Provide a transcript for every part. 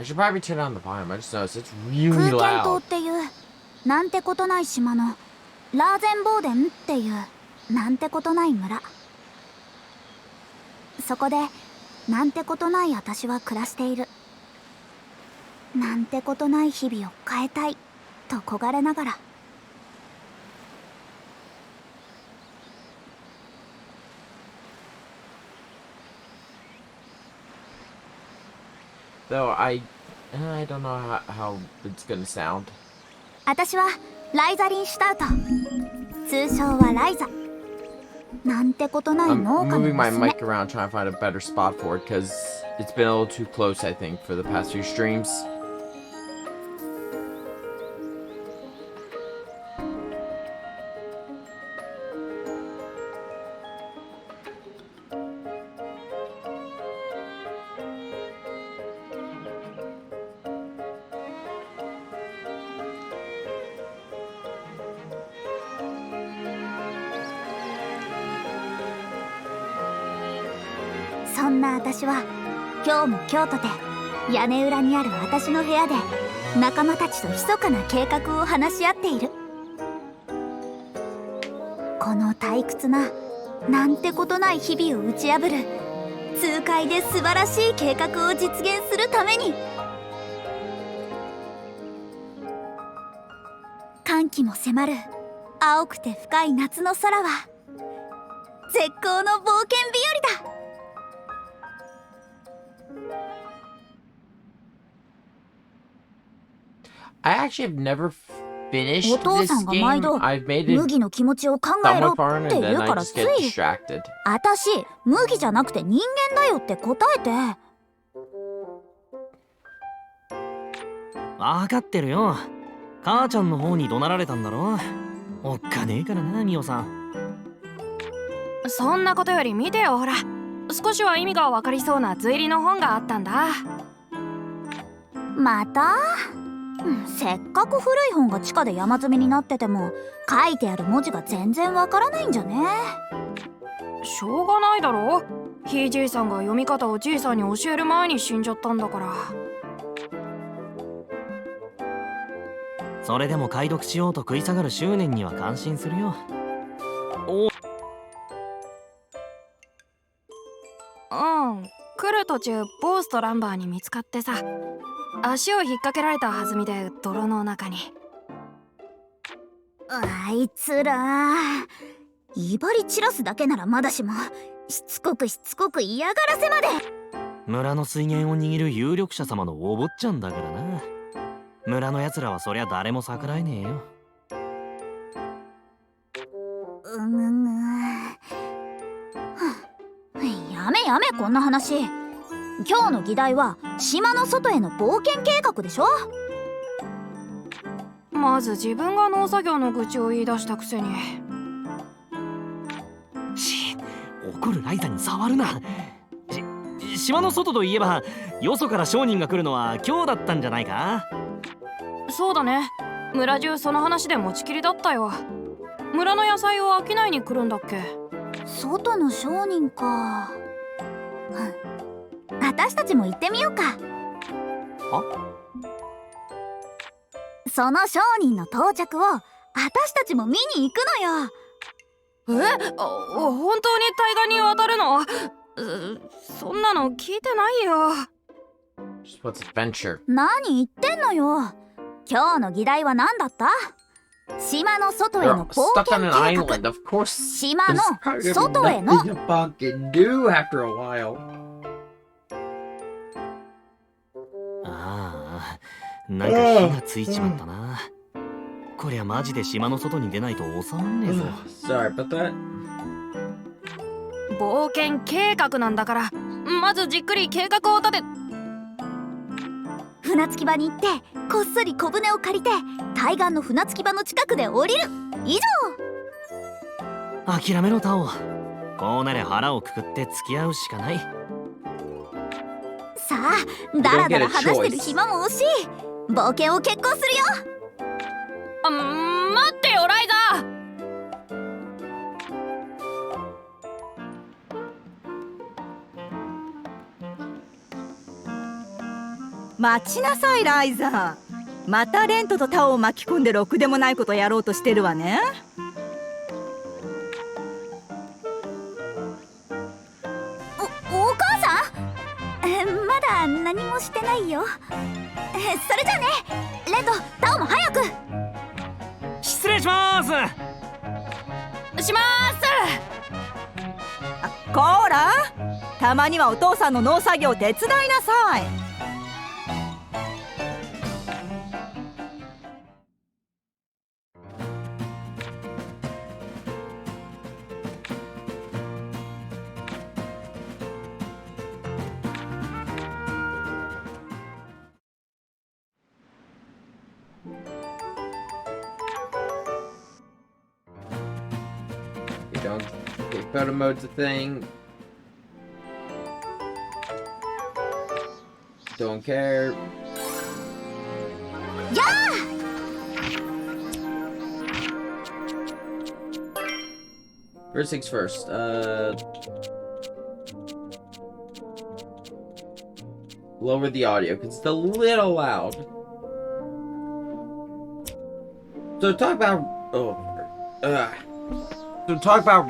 should probably turn down the volume. I just noticed it's 空 really 間島 loud. っていうなんてことない島のラーゼンボーデンっていうなんてことない村。そこでなんてことない私は暮らしている。なんてことない日々を変えたいと焦がれながら。Though I don't know how it's gonna sound. 私はライザリン・シュタウト、通称はライザ。なんてことない I'm 農家の moving my 娘。 mic around trying to find a better spot for it because it's been a little too close, I think, for the past few streams.そんな私は今日も今日とて屋根裏にある私の部屋で仲間たちと密かな計画を話し合っている。この退屈ななんてことない日々を打ち破る痛快で素晴らしい計画を実現するために。歓喜も迫る青くて深い夏の空は絶好の冒険日和だ。I actually have never finished お父 this さんが毎 game. 度 I've made it 麦の気持ちを考えろ somewhat far って and 言 then う I から just つ get いdistracted. 私麦じゃなくて人間だよって答えて。分かってるよ。母ちゃんの方に怒鳴られたんだろ。おっかねえからな、ミオさん。そんなことより見てよ、ほら。少しは意味が分かりそうな図入りの本があったんだ。また、せっかく古い本が地下で山積みになってても書いてある文字が全然わからないんじゃね。しょうがないだろ。ひいじいさんが読み方をじいさんに教える前に死んじゃったんだから。それでも解読しようと食い下がる執念には感心するよ。お来る途中ボースとランバーに見つかってさ、足を引っ掛けられた弾みで泥の中に。あいつら威張り散らすだけならまだしもしつこく嫌がらせまで。村の水源を握る有力者様のお坊ちゃんだからな。村のやつらはそりゃ誰も逆らえねえよ。やめこんな話。今日の議題は島の外への冒険計画でしょ。まず自分が農作業の愚痴を言い出したくせに。怒るライザに触るな。島の外といえばよそから商人が来るのは今日だったんじゃないか。そうだね。村中その話で持ちきりだったよ。村の野菜を商いに来るんだっけ。外の商人か。私たちも行ってみようか。その商人の到着を私たちも見に行くのよ。本当に対岸に渡るの？そんなの聞いてないよ。What's adventure? 何言ってんのよ。今日の議題は何だった？島の外への冒険計画。島の外への。ああ、なんか火がついちまったな。こりゃマジで島の外に出ないと収まんねえぞ。Sorry about that. 冒険計画なんだから、まずじっくり計画を立て。船着き場に行ってこっそり小舟を借りて対岸の船着き場の近くで降りる。以上。諦めろタオ。こうなりゃ腹をくくって付き合うしかない。さあ、だらだら話してる暇も惜しい。冒険を決行するよ。待ってよライザー。待ちなさいライザー。またレントとタオを巻き込んでろくでもないことやろうとしてるわね。お母さん、まだ何もしてないよ。それじゃあね、レント、タオも早く。失礼します。しまこーら、たまにはお父さんの農作業手伝いなさい。You don't. Okay, photo mode's a thing. Don't care. Yeah! First things first. Lower the audio because it's a little loud. So talk about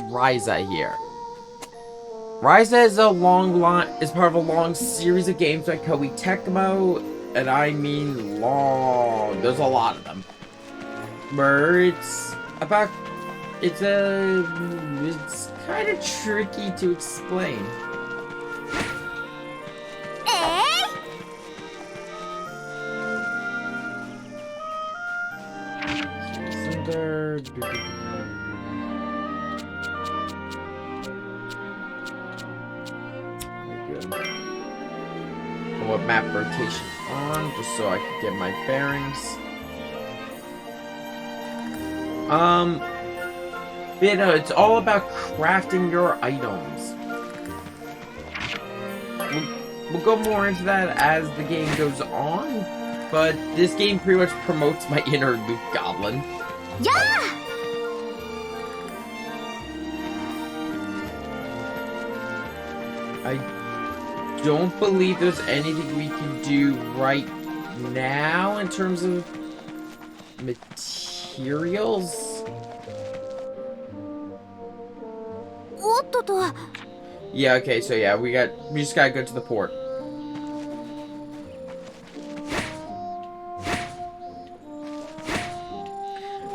Ryza here. Ryza is is part of a long series of games by Koei Tecmo, and I mean long. There's a lot of them. Where it's kind of tricky to explain. What map rotation on, just so I can get my bearings. You know, it's all about crafting your items. We'll go more into that as the game goes on, but this game pretty much promotes my inner Luke Goblin. Yeah! I don't believe there's anything we can do right now in terms of materials. Yeah, okay, so yeah, we just gotta go to the port.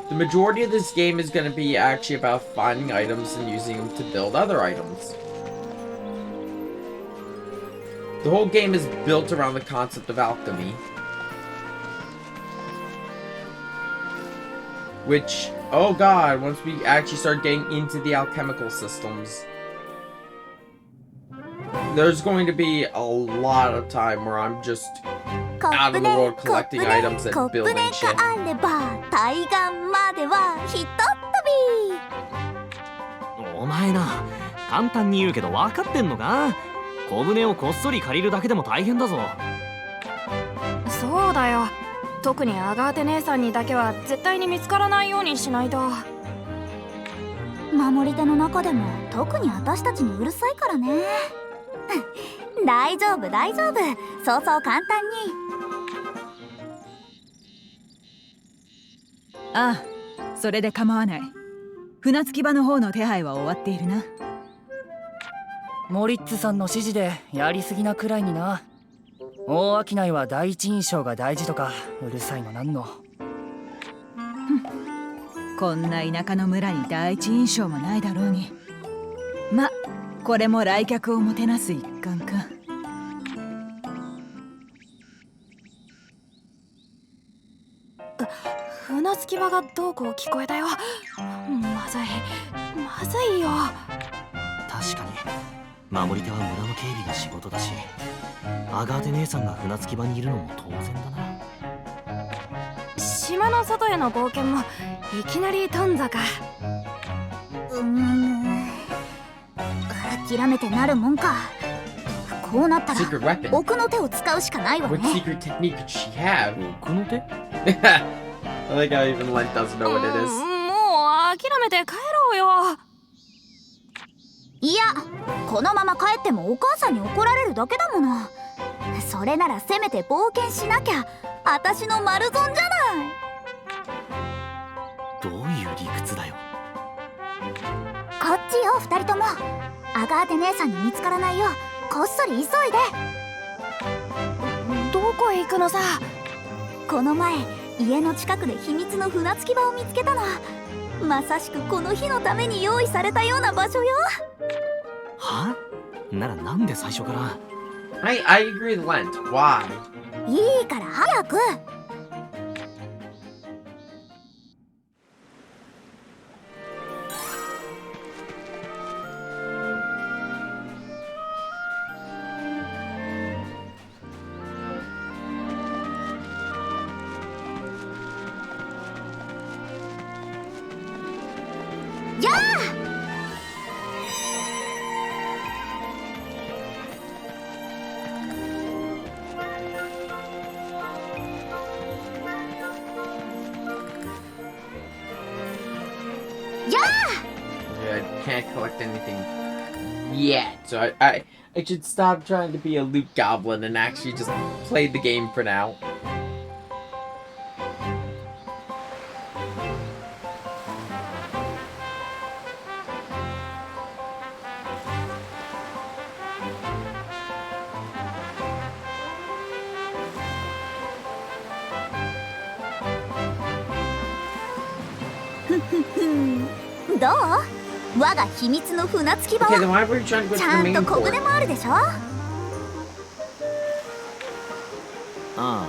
The majority of this game is gonna be actually about finding items and using them to build other items. The whole game is built around the concept of alchemy. Which, oh god, once we actually start getting into the alchemical systems, there's going to be a lot of time where I'm just out of the world collecting items and building shit. お前な、簡単に言うけど分かってんのか？小舟をこっそり借りるだけでも大変だぞ。そうだよ。特にアガーテ姉さんにだけは絶対に見つからないようにしないと。守り手の中でも特に私たちにうるさいからね。大丈夫大丈夫、そうそう簡単に。ああ、それで構わない。船着き場の方の手配は終わっているな。モリッツさんの指示でやりすぎなくらいにな。大商いは第一印象が大事とかうるさいのなんの。こんな田舎の村に第一印象もないだろうに。ま、これも来客をもてなす一環か。船着き場がどうこう聞こえたよ。まずいよ。確かに守り手は村の警備が仕事だし、アガーテ姉さんが船着き場にいるのも当然だな。島の外への冒険もいきなり頓挫か。諦めてなるもんか。こうなったら奥の手を使うしかないわね。 What secret technique could she have? 奥の手？ I like how even Lent doesn't know what it is. もう諦めて帰ろうよ。いや、このまま帰ってもお母さんに怒られるだけだもの。それならせめて冒険しなきゃ私の丸損じゃない。どういう理屈だよ。こっちよ2人とも。アガーテ姉さんに見つからないようこっそり急いで。どこへ行くのさ。この前家の近くで秘密の船着き場を見つけたの。まさしくこの日のために用意されたような場所よ。は？ならなんで最初から。I agree with Lent. Why? いいから早く。やあ！I can't collect anything yet, so I should stop trying to be a loot goblin and actually just play the game for now. do? どう？我が秘密の船着き場 Okay, then は why were you trying to go ち to ゃ the んと main 小舟 port? もあるでしょ。ああ、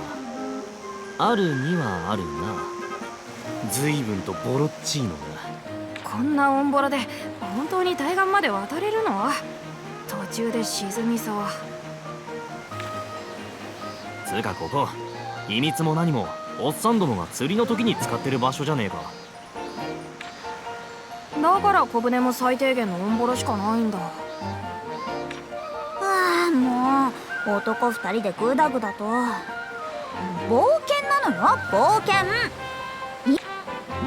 あるにはあるな。随分とボロッチーノだ。こんなオンボロで本当に対岸まで渡れるの？途中で沈みそう。つうかここ、秘密も何もおっさんどもが釣りの時に使ってる場所じゃねえか。だから小舟も最低限のオンボロしかないんだ。ああもう男2人でグダグダと。冒険なのよ冒険。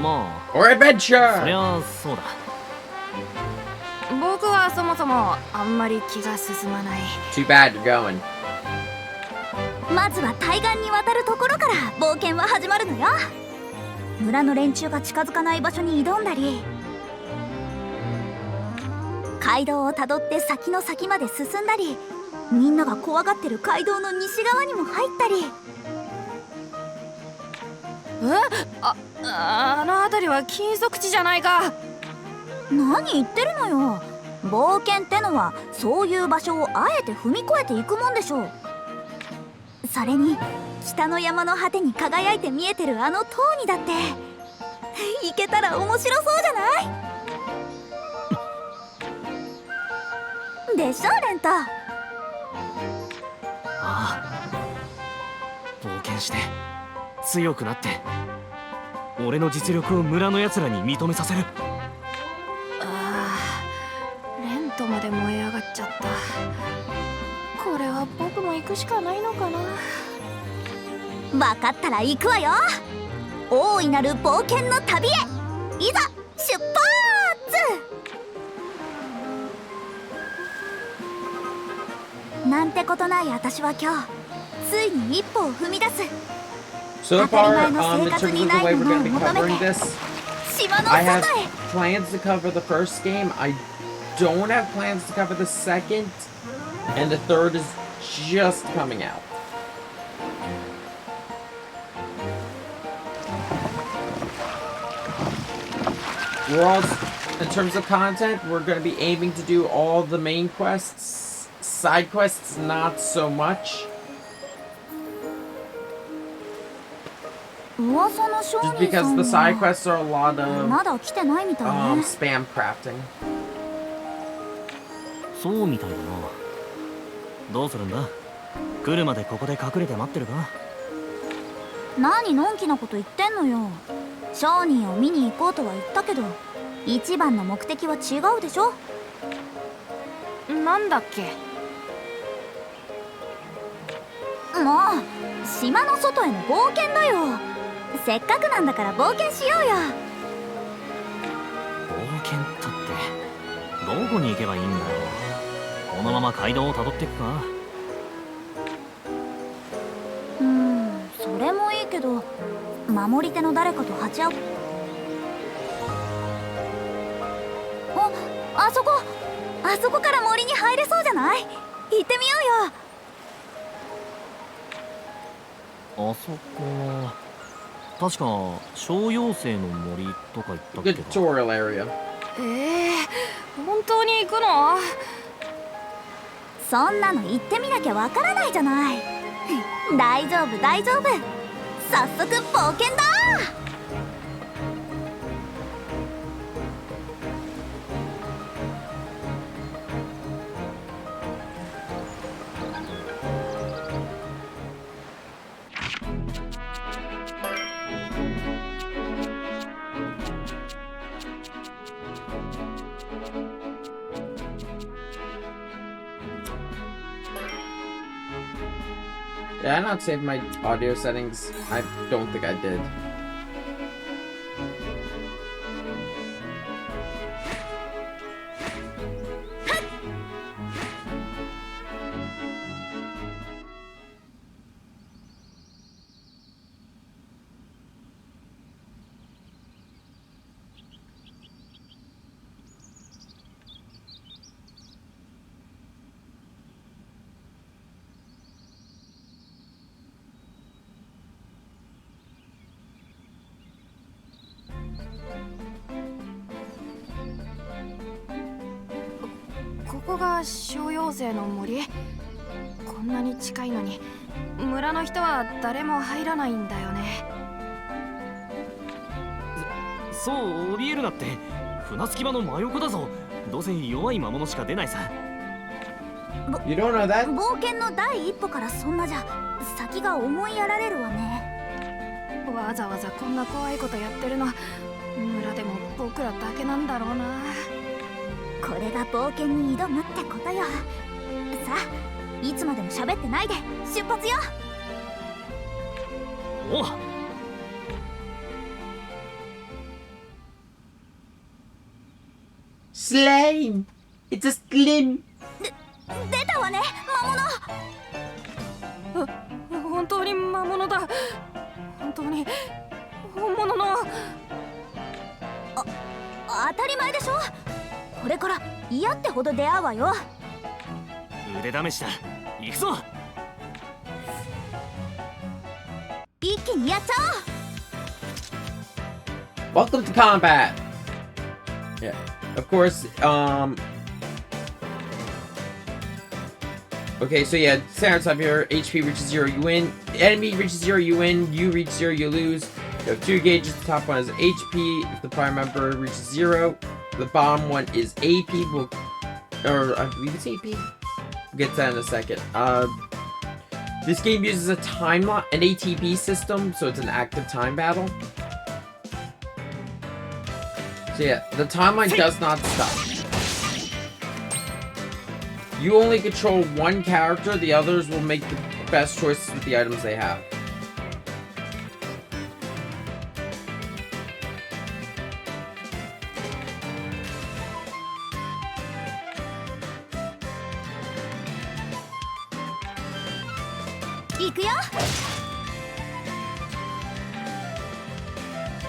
まあ Or そり adventure! ゃそうだ。僕はそもそもあんまり気が進まない。 Too bad you're going. まずは対岸に渡るところから冒険は始まるのよ。村の連中が近づかない場所に挑んだり、街道をたどって先の先まで進んだり、みんなが怖がってる街道の西側にも入ったり。あの辺りは禁足地じゃないか。何言ってるのよ。冒険ってのはそういう場所をあえて踏み越えていくもんでしょう。それに北の山の果てに輝いて見えてるあの塔にだって行けたら面白そうじゃないでしょレント。ああ、冒険して強くなって俺の実力を村のやつらに認めさせる。レントまで燃え上がっちゃった。これは僕も行くしかないのかな。分かったら行くわよ。大いなる冒険の旅へいざ出発。なんてことない私は今日ついに一歩を踏み出す。 So far, in terms of the way we're going to be covering this, 島の I have 外へ。 plans to cover the first game. I don't have plans to cover the second, and the third is just coming out. We're all, in terms of content, we're going to be aiming to do all the main quests. Side quests, not so much. 噂の商 Just 人さ because ん the side は quests are a lot of まだ来てないみたいね。 spam crafting. そうみたいだな。どうするんだ？来るまでここで隠れて待ってるか？何のんきなこと言ってんのよ。商人を見に行こうとは言ったけど一番の目的は違うでしょ。なんだっけ。もう島の外への冒険だよ。せっかくなんだから冒険しようよ。冒険ったってどこに行けばいいんだよ。このまま街道をたどっていくか？けど守り手の誰かと鉢合う。あそこから森に入れそうじゃない？行ってみようよ。あそこは確か小妖精の森とか言ったっけ Good ど。 tutorial area. 本当に行くの？そんなの行ってみなきゃわからないじゃない。大丈夫大丈夫、早速冒険だ。Did I not save my audio settings? I don't think I did.ここが小妖精の森？こんなに近いのに村の人は誰も入らないんだよね。そう怯えるなって。船着き場の真横だぞ。どうせ弱い魔物しか出ないさ。 You don't know that? 冒険の第一歩からそんなじゃ先が思いやられるわね。わざわざこんな怖いことやってるの村でも僕らだけなんだろうな。これが冒険に挑むってことよ。さあ、いつまでも喋ってないで出発よ。おう。 Slime! It's a slime! 出たわね、魔物。本当に魔物だ。本当に本物の。当たり前でしょ。これから嫌ってほど出会うわよ。腕試しだ。行くぞ。一気にやっちゃおう。 Welcome to combat! Yeah, of course, Okay, so yeah, standard stuff here. HP reaches 0, you win. Enemy reaches 0, you win. You reach 0, you lose. You have 2 gauges. The top one is HP. If the prime member reaches 0, the bottom one is AP. Or I believe it's AP. We'll get to that in a second. This game uses an ATB system, so it's an active time battle. So yeah, the timeline does not stop. You only control one character, the others will make the best choices with the items they have.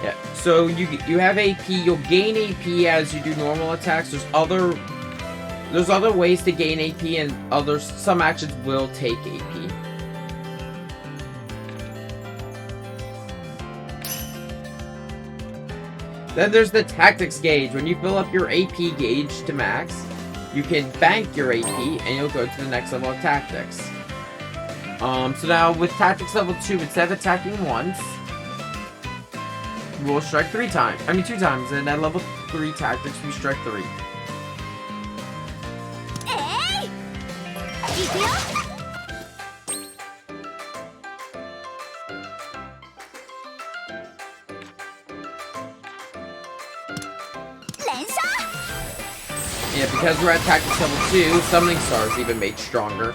Yeah, so you have AP, you'll gain AP as you do normal attacks. There's other ways to gain AP, and some actions will take AP. Then there's the tactics gauge. When you fill up your AP gauge to max, you can bank your AP and you'll go to the next level of tactics. So now with tactics level 2, instead of attacking once, we'll strike 2 times, and at level 3 tactics, we strike 3. Yeah, because we're at tactics level 2, summoning stars even made stronger.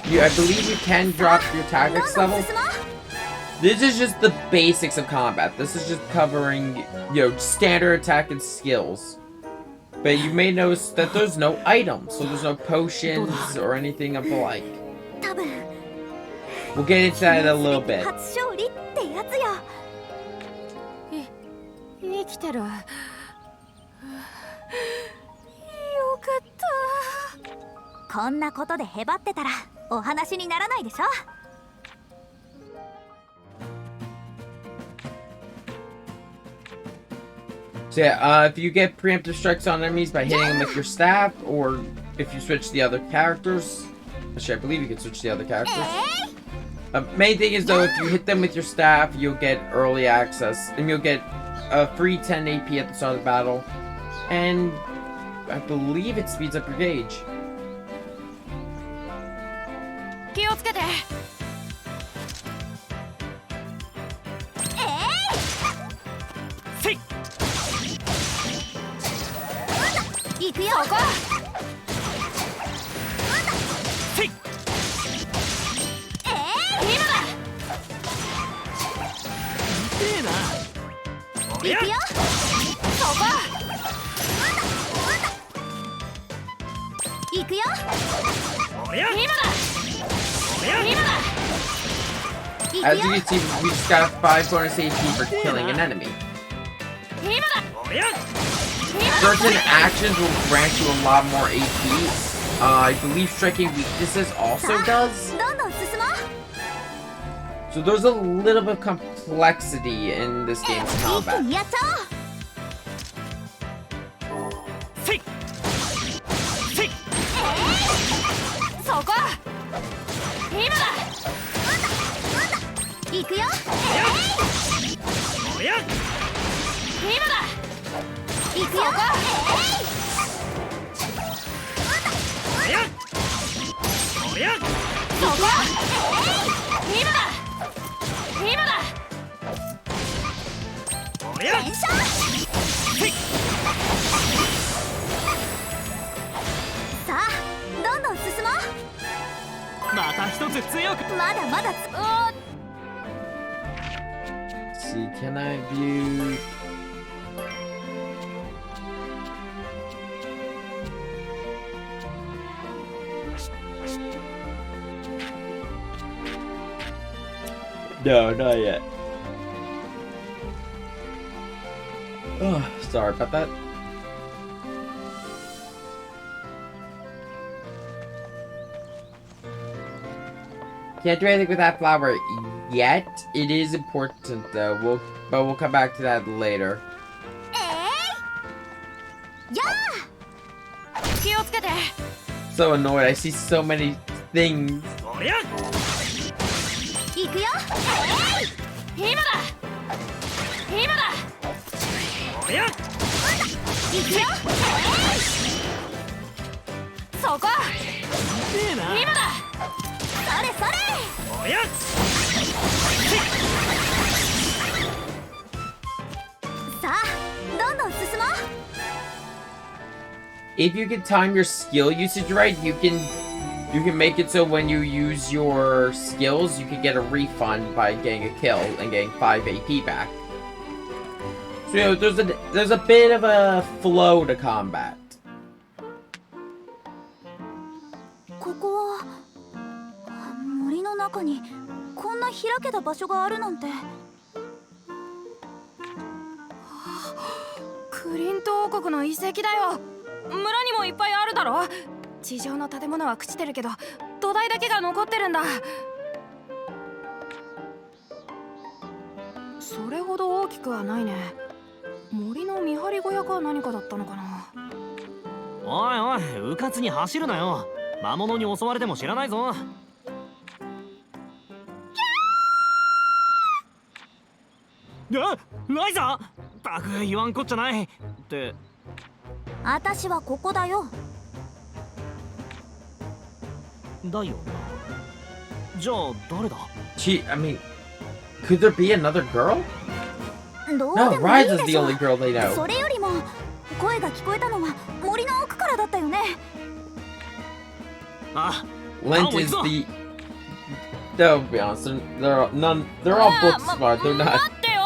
I believe you can drop your tactics どんどん level. 進もう。 This is just the basics of combat. This is just covering, standard attack and skills. But you may notice that there's no items, so there's no potions or anything of the like. 多分 We'll get into that in a little bit. 初勝利ってやつよ。生きてる。よかった。こんなことでへばってたらお話にならないでしょ。 So yeah, if you get preemptive strikes on enemies by hitting them with your staff, or if you switch the other characters, actually I believe you can switch the other characters. Main thing is though, if you hit them with your staff, you'll get early access, and you'll get a free 10 AP at the start of the battle, and I believe it speeds up your gauge. 気をつけて。せい。行くよ。そこ。せい。今だ。痛えな。おや。行くよ。そこ。行くよ。おや。今だ。おや。今だ。行く As よ。 you can see, we just got 5 bonus AP for killing an enemy. 今だ。おや。 Certain actions will grant you a lot more AP. I believe striking weaknesses also does. どんどん進もう。 So there's a little bit of complexity in this game's 一気 combat. にやっちゃおう。せい。せい。そこ。今だ。行くよ。おや。今だ。行くよ。おや。おや。そこ。今だ。今だ。おや。連射。せい。さあ、どんどん進もう。また一つ強く。まだまだLet's see, can I view? No, not yet. Oh, sorry about that. Can't do anything with that flower yet. It is important though. We'll come back to that later. や気をつけて。 So annoyed. I see so many things. おや。行くよ。今だ。今だ。おや。行くよ。そこ。痛えな。今だ。それそれ。おや。さあ、どんどん進もう。 If you can time your skill usage right, you can make it so when you use your skills, you can get a refund by getting a kill and getting 5 AP back. So there's a bit of a flow to combat. ここは森の中にこんな開けた場所があるなんて。クリント王国の遺跡だよ。村にもいっぱいあるだろ。地上の建物は朽ちてるけど土台だけが残ってるんだ。それほど大きくはないね。森の見張り小屋か何かだったのかな。おいおい、うかつに走るなよ。魔物に襲われても知らないぞ。あ、ライザー。たく言わんこっちゃないって。あたしはここだよ。だよな。じゃあ誰だ？ I mean, could there be another girl? どう No, でもいい Ryza's で the しょ。 only girl they know. それよりも声が聞こえたのは森の奥からだったよね。あ、Lent is the. They'll be honest, they're none. They're all book smart. They're not. 待ってよ。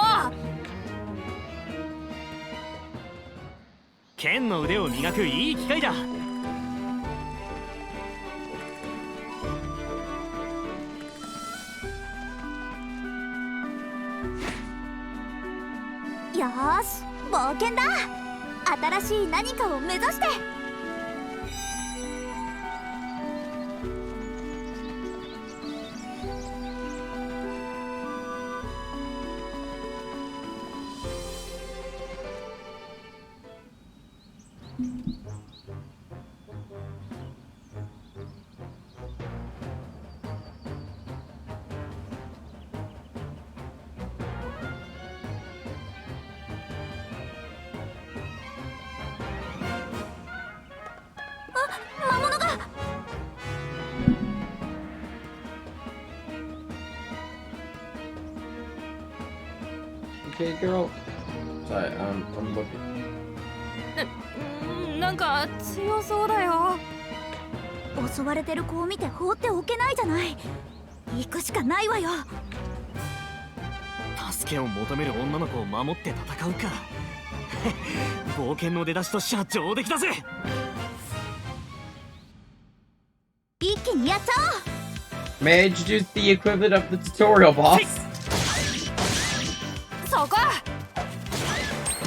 剣の腕を磨くいい機会だ。よーし、冒険だ。新しい何かを目指して。魔物が。Okay, girl. Sorry, I'm looking. なんか強そうだよ。襲われてる子を見て放っておけないじゃない。行くしかないわよ。助けを求める女の子を守って戦うか。冒険の出だしとしちゃ上出来だぜ。一気にやっちゃおう。 May I introduce the equivalent of the tutorial boss? そこ。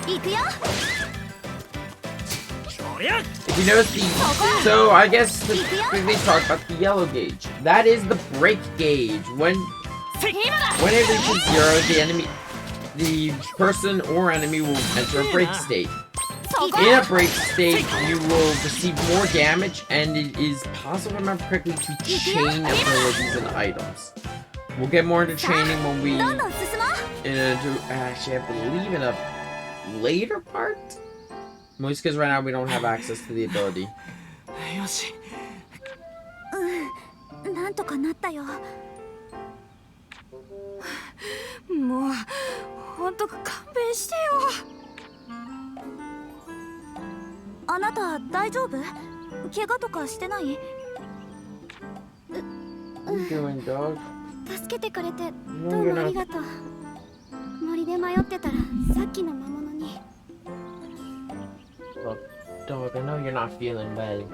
行くよ。おりゃ。 If you notice so I guess they talk about the yellow gauge. That is the break gauge. When it reaches 0, the person or enemy will enter a break state. In a break state, you will receive more damage, and it is possible, if I remember correctly, to chain abilities and items. We'll get more into chaining when we actually, I believe, in a later part. Mostly because right now we don't have access to the ability. よし。なんとかなったよ。もうほんと勘弁してよ。あなた大丈夫？怪我とかしてない？ What are you doing, dog? 助けてくれて No, どう you're もあ not. りがとう。森で迷ってたらさっきの魔物に。 Look, dog, I know you're not feeling well.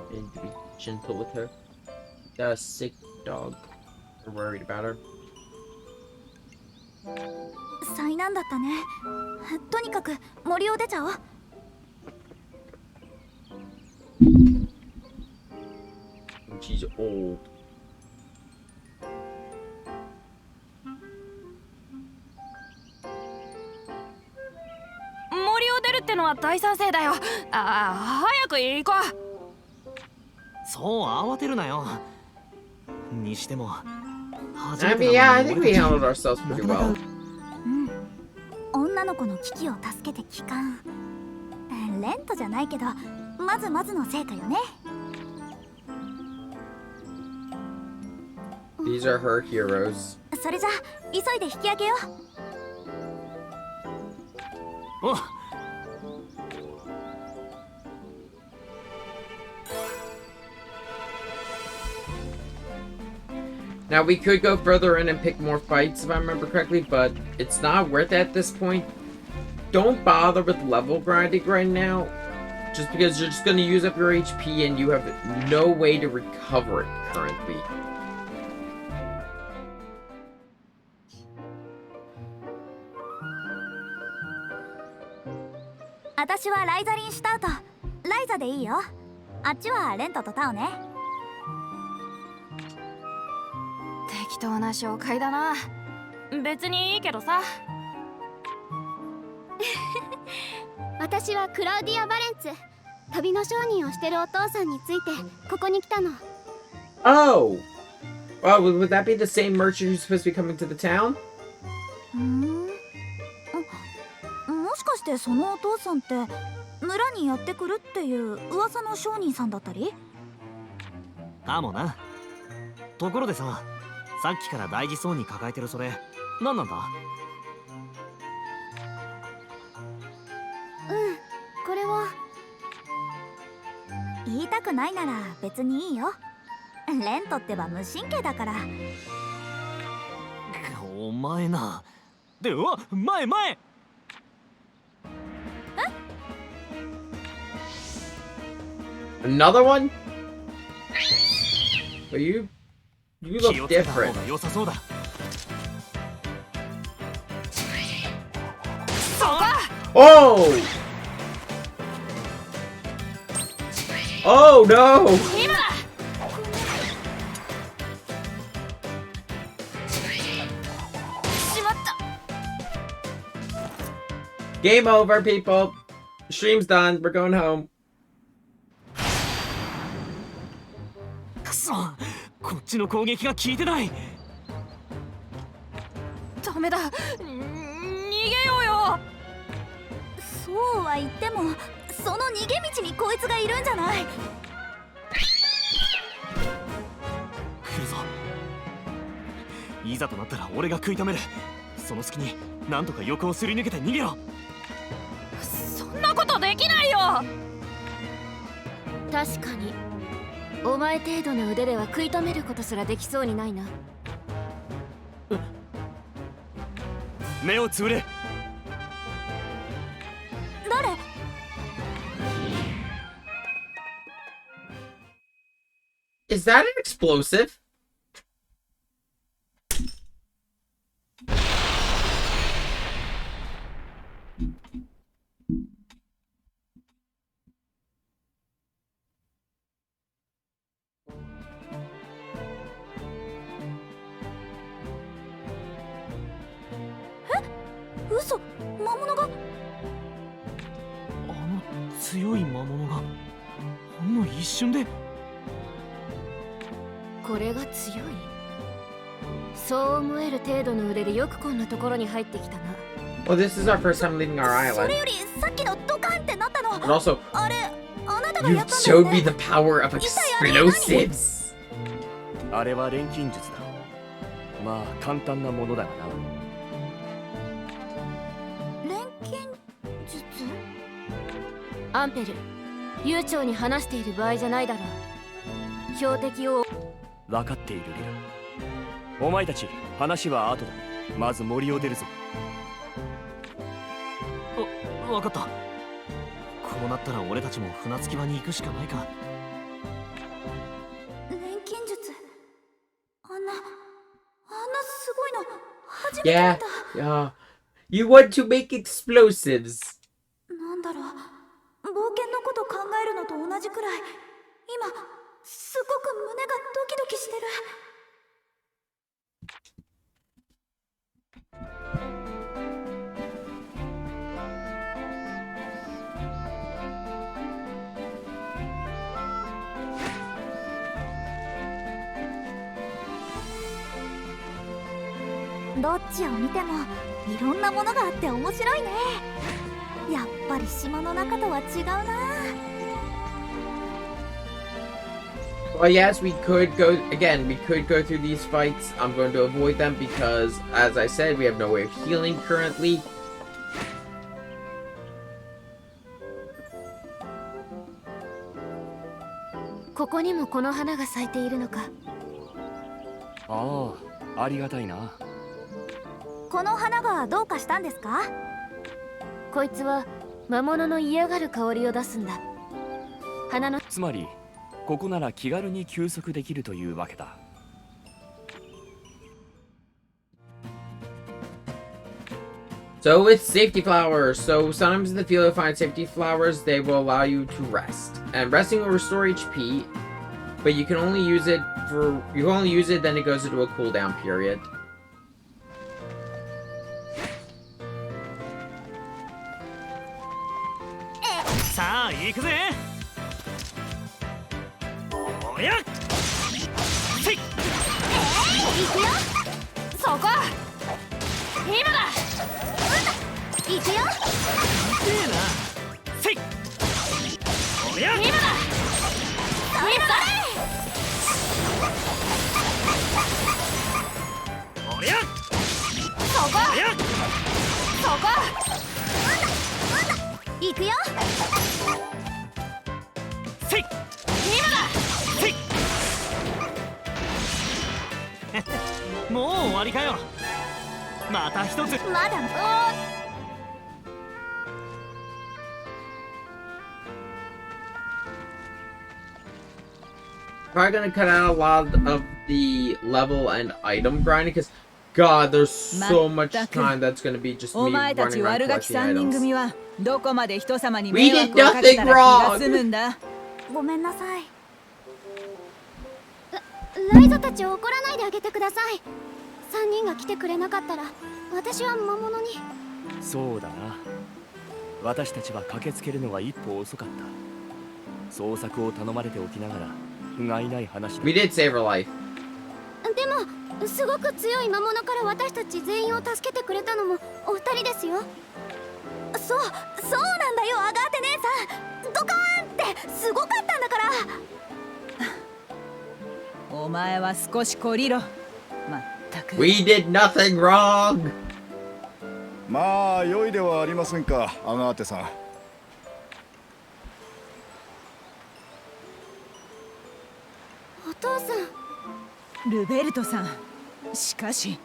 And to be gentle with her. Got a sick dog. We're worried about her. 災難だったね。とにかく森を出ちゃおう。She's old. 森を出るってのは大賛成だよ。早く行こう。そう慌てるなよ。にしても。 I mean, yeah, I think we handled ourselves pretty well. 女の子の危機を助けて帰還。レントじゃないけど、まずまずの成果よね。These are her heroes. それじゃ急いで引き上げよう。お。 Now, we could go further in and pick more fights, if I remember correctly, but it's not worth it at this point. Don't bother with level grinding right now, just because you're just going to use up your HP and you have no way to recover it currently. 私はライザリンシュタウト。ライザでいいよ。あっちはレントとタオね。適当な紹介だな。別にいいけどさ。私はクラウディア・バレンツ。旅の商人をしてるお父さんについてここに来たの。 Oh! Well, would that be the same merchant who's supposed to be coming to the town? もしかしてそのお父さんって村にやってくるっていう噂の商人さんだったり？かもな。ところでさ、さっきから大事そうに抱えてるそれ何なんだ？これは言いたくないなら別にいいよ。レントってば無神経だから。お前な。で、うわ、前前。Another one? But you 気 look をつけた方 different. が良さそうだ。Oh! Oh no! しまった。 Game over, people. Stream's done. We're going home. くそ、こっちの攻撃が効いてない。ダメだ。逃げようよ。そうは言ってもその逃げ道にこいつがいるんじゃない？来るぞ。いざとなったら俺が食い止める。その隙になんとか横をすり抜けて逃げろ。そんなことできないよ。確かにお前程度の腕では食い止めることすらできそうにないな。目をつぶれ。誰？ Is that an explosive? Huh? 嘘、魔物が。あの強い魔物がほんの一瞬で。これが強い。そう思える程度の腕でよくこんなところに入ってきたな。 Well, this is our first time leaving our それ island. よりさっきのドカンってなったの。 But also, あれ、あなたが you やったんだよ showed me ね。 the power of explosives. あれは錬金術だ。まあ簡単なものだがな。錬金術？アンペル、悠長に話している場合じゃないだろう。標的を分かっているリラ。お前たち話は後だ。まず森を出るぞ。わかった。こうなったら俺たちも船着き場に行くしかないか。錬金術。あんなすごいの初めて見 Yeah, た。 yeah. You want to make explosives. なんだろう、冒険のこと考えるのと同じくらい今すごく胸がドキドキしてる。どっちを見てもいろんなものがあって面白いね。やっぱり島の中とは違うな。 Well, yes, we could go again. We could go through these fights. I'm going to avoid them because, as I said, we have no way of healing currently. ここにもこの花が咲いているのか。ああ、ありがたいな。この花がどうかしたんですか？こいつは魔物の嫌がる香りを出すんだ。花のつまりここなら気軽に休息できるというわけだ。 So with safety flowers, so sometimes in the field you'll find safety flowers. They will allow you to rest, and resting will restore HP, but you can only use it then it goes into a cooldown period. Saあ行くぜ。おやっせい。行くよ。そこ。今だ。行くよ。せえな。せい。おやっ今だ。それそれ。行くよ。せいせいもう終わりかよ。また一つ。まだ。Probably gonna cut out a lot of the level and item grinding because, God, there's so much time that's gonna be just me お前たち running around 悪ガキ collecting 3人 items. 組はどこまで人様に We 迷 did 惑をかけた nothing ら気 wrong. が済むんだ。ごめんなさい。ライザたちを怒らないであげてください。3人が来てくれなかったら私は魔物に。そうだな。私たちは駆けつけるのが一歩遅かった。捜索を頼まれておきながら不甲斐ない話だ。 We did save her life. でもすごく強い魔物から私たち全員を助けてくれたのもお二人ですよ。そうなんだよ、アガーテ姉さん。ドカーンってすごかったんだから。お前は少し懲りろ。まったく。 We did nothing wrong. まあ良いではありませんか、アガーテさん。お父さん。ルベルトさん、しかし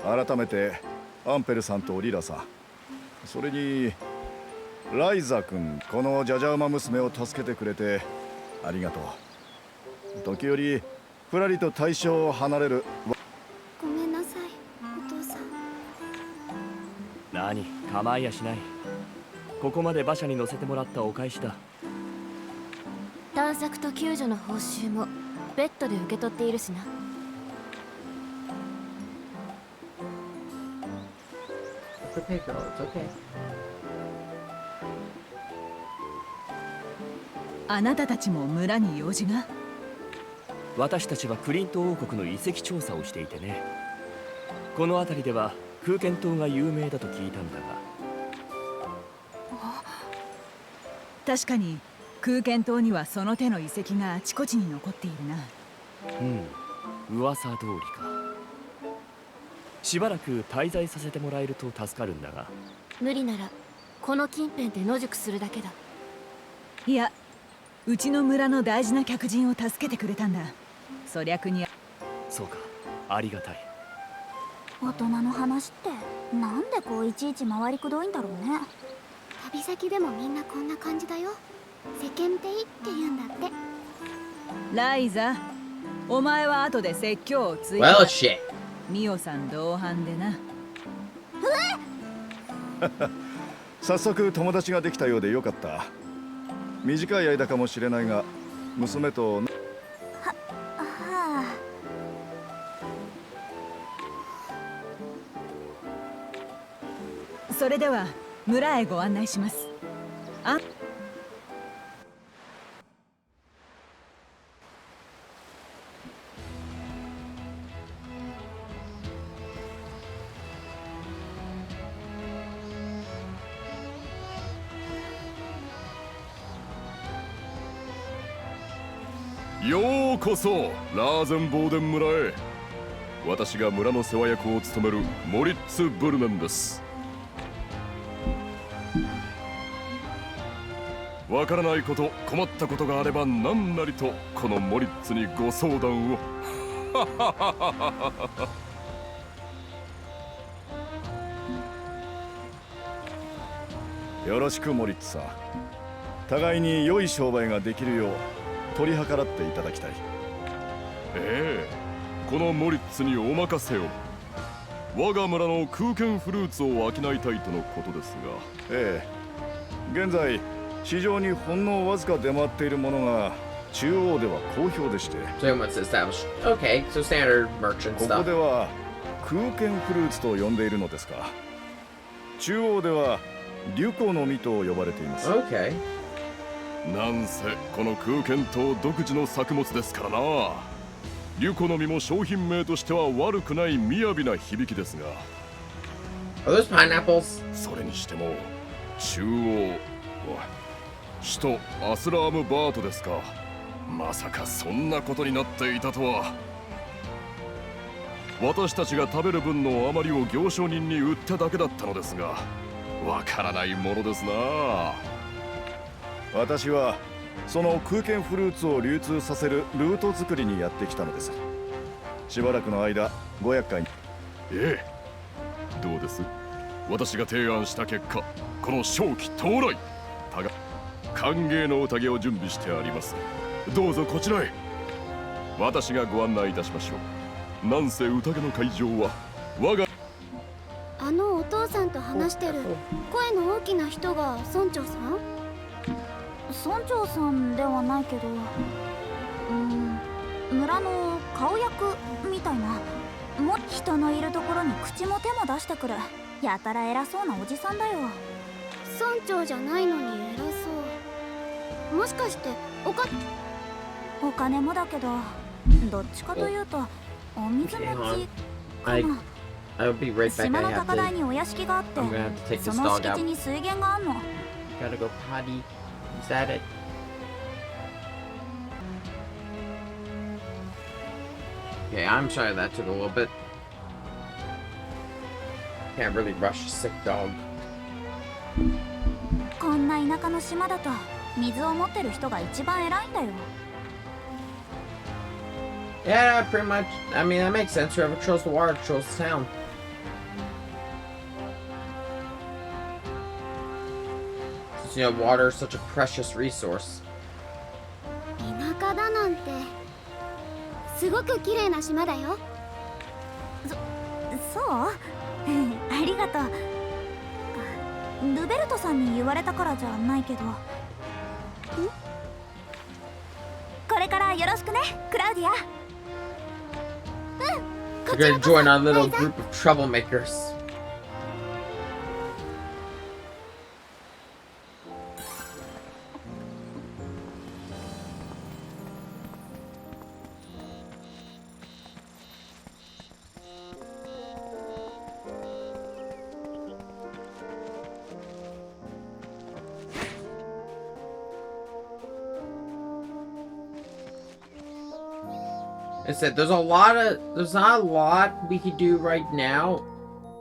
改めてアンペルさんとリラさん、それにライザ君、このジャジャ馬娘を助けてくれてありがとう。時折ふらりと対象を離れる。ごめんなさい、お父さん。何、構いやしない。ここまで馬車に乗せてもらったお返しだ。探索と救助の報酬もベッドで受け取っているしな。It's okay, girl. It's okay. あなたたちも村に用事が？私たちはクリント王国の遺跡調査をしていてね。この辺りでは空間島が有名だと聞いたんだが。確かに空間島にはその手の遺跡があちこちに残っているな。噂通りか。しばらく滞在させてもらえると助かるんだが。無理ならこの近辺で野宿するだけだ。いや、うちの村の大事な客人を助けてくれたんだ。そりゃくに。そうか、ありがたい。大人の話ってなんでこういちいち回りくどいんだろうね。旅先でもみんなこんな感じだよ。世間体って言うんだって。ライザ、お前は後で説教をついて。 Well, shit. ミオさん同伴でな。早速友達ができたようでよかった。短い間かもしれないが、娘と。それでは村へご案内します。あ、ようこそラーゼンボーデン村へ。私が村の世話役を務めるモリッツ・ブルネンです。わからないこと、困ったことがあれば何なりとこのモリッツにご相談を。よろしくモリッツさん。互いに良い商売ができるよう取り計らっていただきたい。ええ、このモリッツにお任せを。我が村の空間フルーツを商いたいとのことですが。ええ、現在市場にほんのわずか出回っているものが中央では好評でして。 So he wants to establish. Okay, so standard merchant ここ stuff. では空間フルーツと呼んでいるのですが、中央ではリュコの実と呼ばれています。 Okay. なんせこの空間島独自の作物ですからな。リュコの実も商品名としては悪くない雅な響きですが。 Are those pineapples? それにしても中首都アスラームバートですか。まさかそんなことになっていたとは。私たちが食べる分の余りを行商人に売っただけだったのですが、わからないものですな。私はその空間フルーツを流通させるルート作りにやってきたのです。しばらくの間ご厄介に。ええ、どうです。私が提案した結果、この正気到来、歓迎の宴を準備してあります。どうぞこちらへ。私がご案内いたしましょう。なんせ宴の会場は我が。あのお父さんと話してる声の大きな人が村長さん？村長さんではないけど、村の顔役みたいな。も人のいるところに口も手も出してくるやたら偉そうなおじさんだよ。村長じゃないのに偉そう。もしかしてお金もだけど、どっちかというとお水持ちかな。I'll be right back. 島 I の have 高台 to. にお屋敷があって、 I'm gonna have to take そ this の dog 敷地 out. に水源があんの。 Gotta go potty. Is that it? Okay, I'm sorry that took a little bit. Can't really rush a sick dog. こんな田舎の島だと水を持ってる人が一番偉いんだよ。 Yeah, pretty much. I mean, that makes sense. Whoever controls the water controls the town. Since, you know, water is such a precious resource. 田舎だなんてすごく綺麗な島だよ。そうありがとう。ルベルトさんに言われたからじゃないけど。これからよろしくね、クラウディア。We're gonna join our little group of troublemakers. I said there's not a lot we could do right now.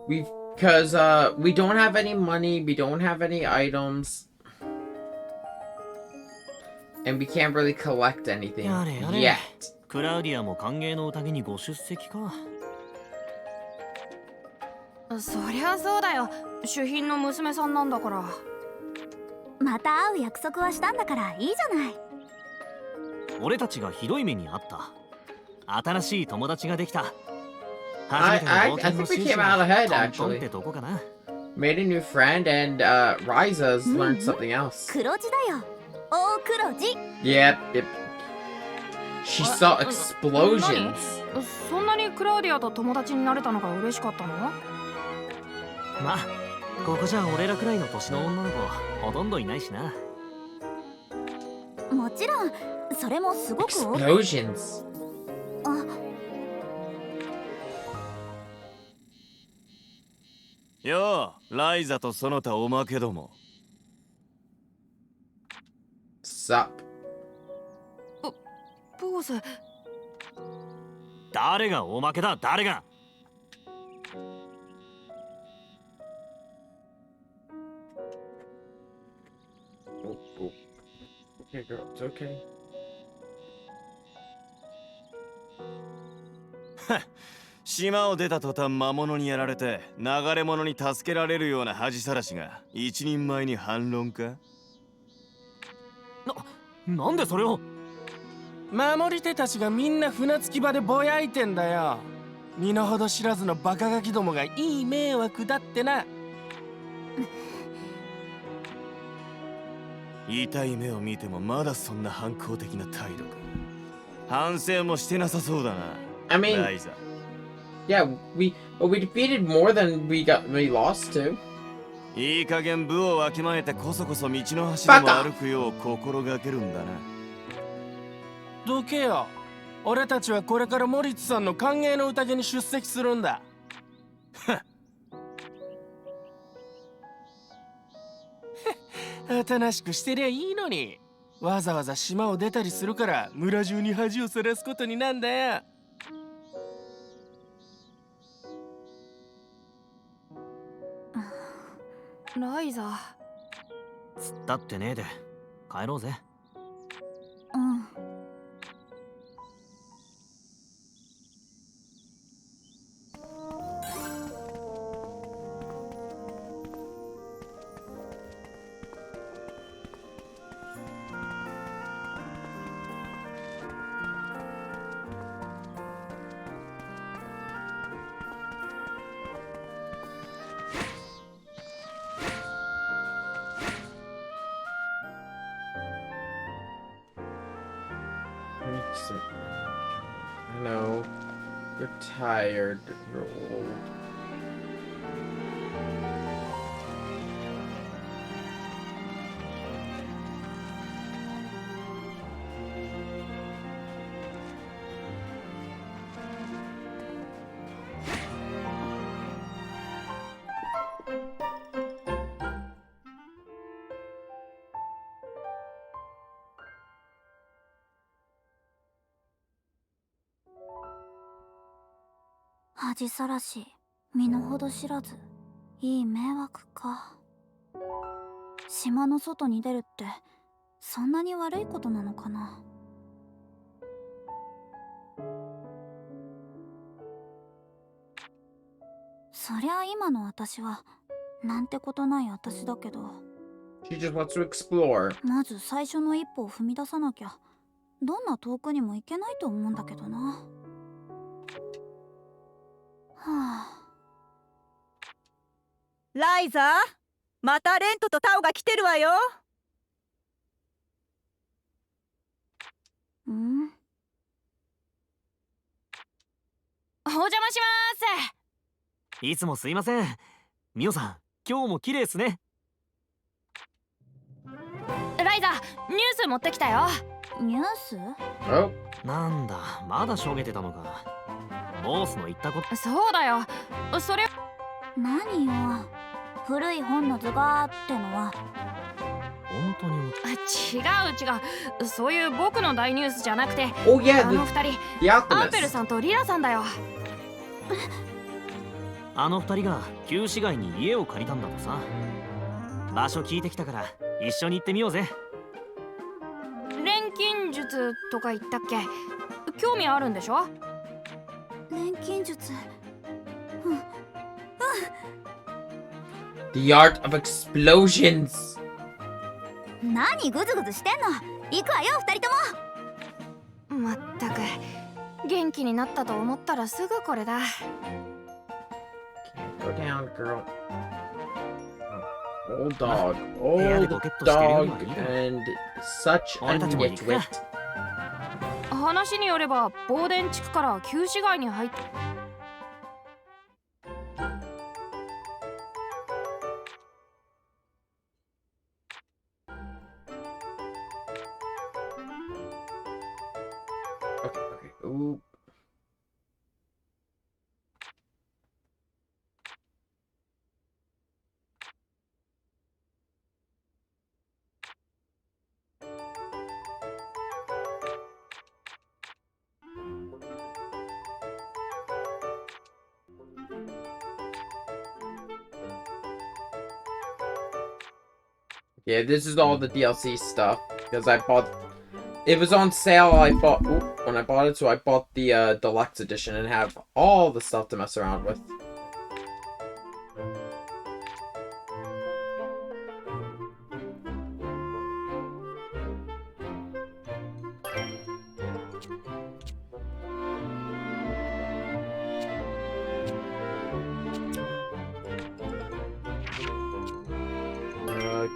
Because we don't have any money, we don't have any items. And we can't really collect anything yet. クラウディアも歓迎の宴にご出席か。そりゃそうだよ。主賓の娘さんなんだから。また会う約束はしたんだからいいじゃない。俺たちがひどい目にあった。新しい友達ができた。 I think we came out ahead actually. Made a new friend and Ryza's learned something else. 黒字だよ。大黒字。 Yep. She saw explosions. そんなにクラウディアと友達になれたのが嬉しかったの？まあ、ここじゃ俺らくらいの年の女の子ほとんどいないしな。もちろん、それもすごく大きい。 Explosions. よう、ライザとその他おまけども。Sup. ボス。誰がおまけだ、誰が。Okay, girl, it's okay. 島を出た途端魔物にやられて流れ者に助けられるような恥さらしが一人前に反論か？なんでそれを？守り手たちがみんな船着き場でぼやいてんだよ。身の程知らずのバカガキどもがいい迷惑だってな。痛い目を見てもまだそんな反抗的な態度か。反省もしてなさそうだな。I mean, ライザ。yeah, we defeated more than we lost to. いい加減部をわきまえてこそこそ道の端でも歩くよう心がけるんだな。どけよ。俺たちはこれからモリッツさんの歓迎の宴に出席するんだ。おとなしくしてりゃいいのに。わざわざ島を出たりするから村中に恥をさらすことになんだよ。ライザ。つったってねえで帰ろうぜ。うん。I know. You're tired. You're old.恥さらし、身の程知らず、いい迷惑か。島の外に出るってそんなに悪いことなのかな。そりゃ今の私はなんてことない私だけど、 She just wants to explore. まず最初の一歩を踏み出さなきゃどんな遠くにも行けないと思うんだけどな。はあ。ライザ、またレントとタオが来てるわよ。うん。お邪魔します。いつもすいません。ミオさん今日も綺麗ですね。ライザ、ニュース持ってきたよ。ニュース？ Oh. なんだまだしょげてたのか。ボースの言ったこと。そうだよ。それ何よ、古い本の図がってのは。本当に違う。そういう僕の大ニュースじゃなくて、Oh yeah, あの二人、 the アンペル Alchemist. さんとリラさんだよ。あの二人が旧市街に家を借りたんだとさ。場所聞いてきたから一緒に行ってみようぜ。錬金術とか言ったっけ？興味あるんでしょ？錬金術。The art of explosions. 何グズグズしてんの。行くわよ二人とも。まったく元気になったと思ったらすぐこれだ。 Go down, girl. Old dog. Old 部屋でボケっとしてるより dog はいいだろ。 and such a 俺たちも行くか。 nitwit. 話によれば防電地区から旧市街に入って。Okay. Ooh. Yeah, this is all the DLC stuff because I bought. It was on sale. I bought when I bought it, so I bought the deluxe edition and have all the stuff to mess around with.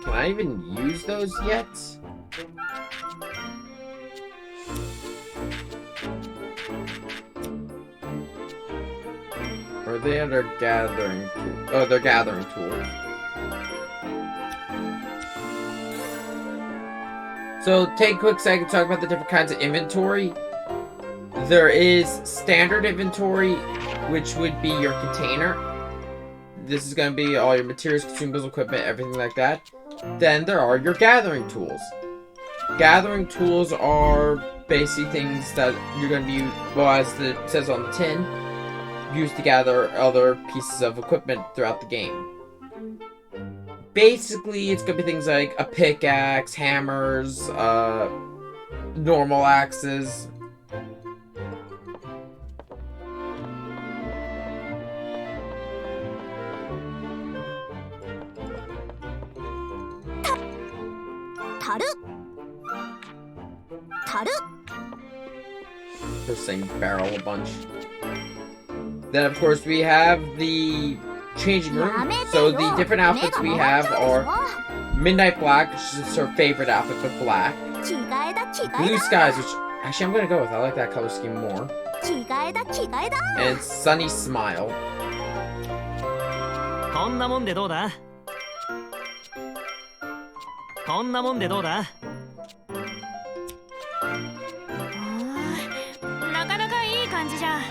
Can I even use those yet? Or are they under gathering tool? Oh, they're gathering tools. So take a quick second to talk about the different kinds of inventory. There is standard inventory, which would be your container. This is going to be all your materials, consumables, equipment, everything like that. Then there are your gathering tools. Gathering tools are basically things that you're going to be, well, as it says on the tin, used to gather other pieces of equipment throughout the game. Basically, it's going to be things like a pickaxe, hammers, normal axes. We're saying barrel a bunch. Then, of course, we have the changing room. So the different outfits we have are Midnight Black, which is her favorite outfit, but black. Blue Skies, which actually I'm gonna go with. I like that color scheme more. And Sunny Smile. こんなもんでどうだ？こんなもんでどうだ？なかなかいい感じじゃん。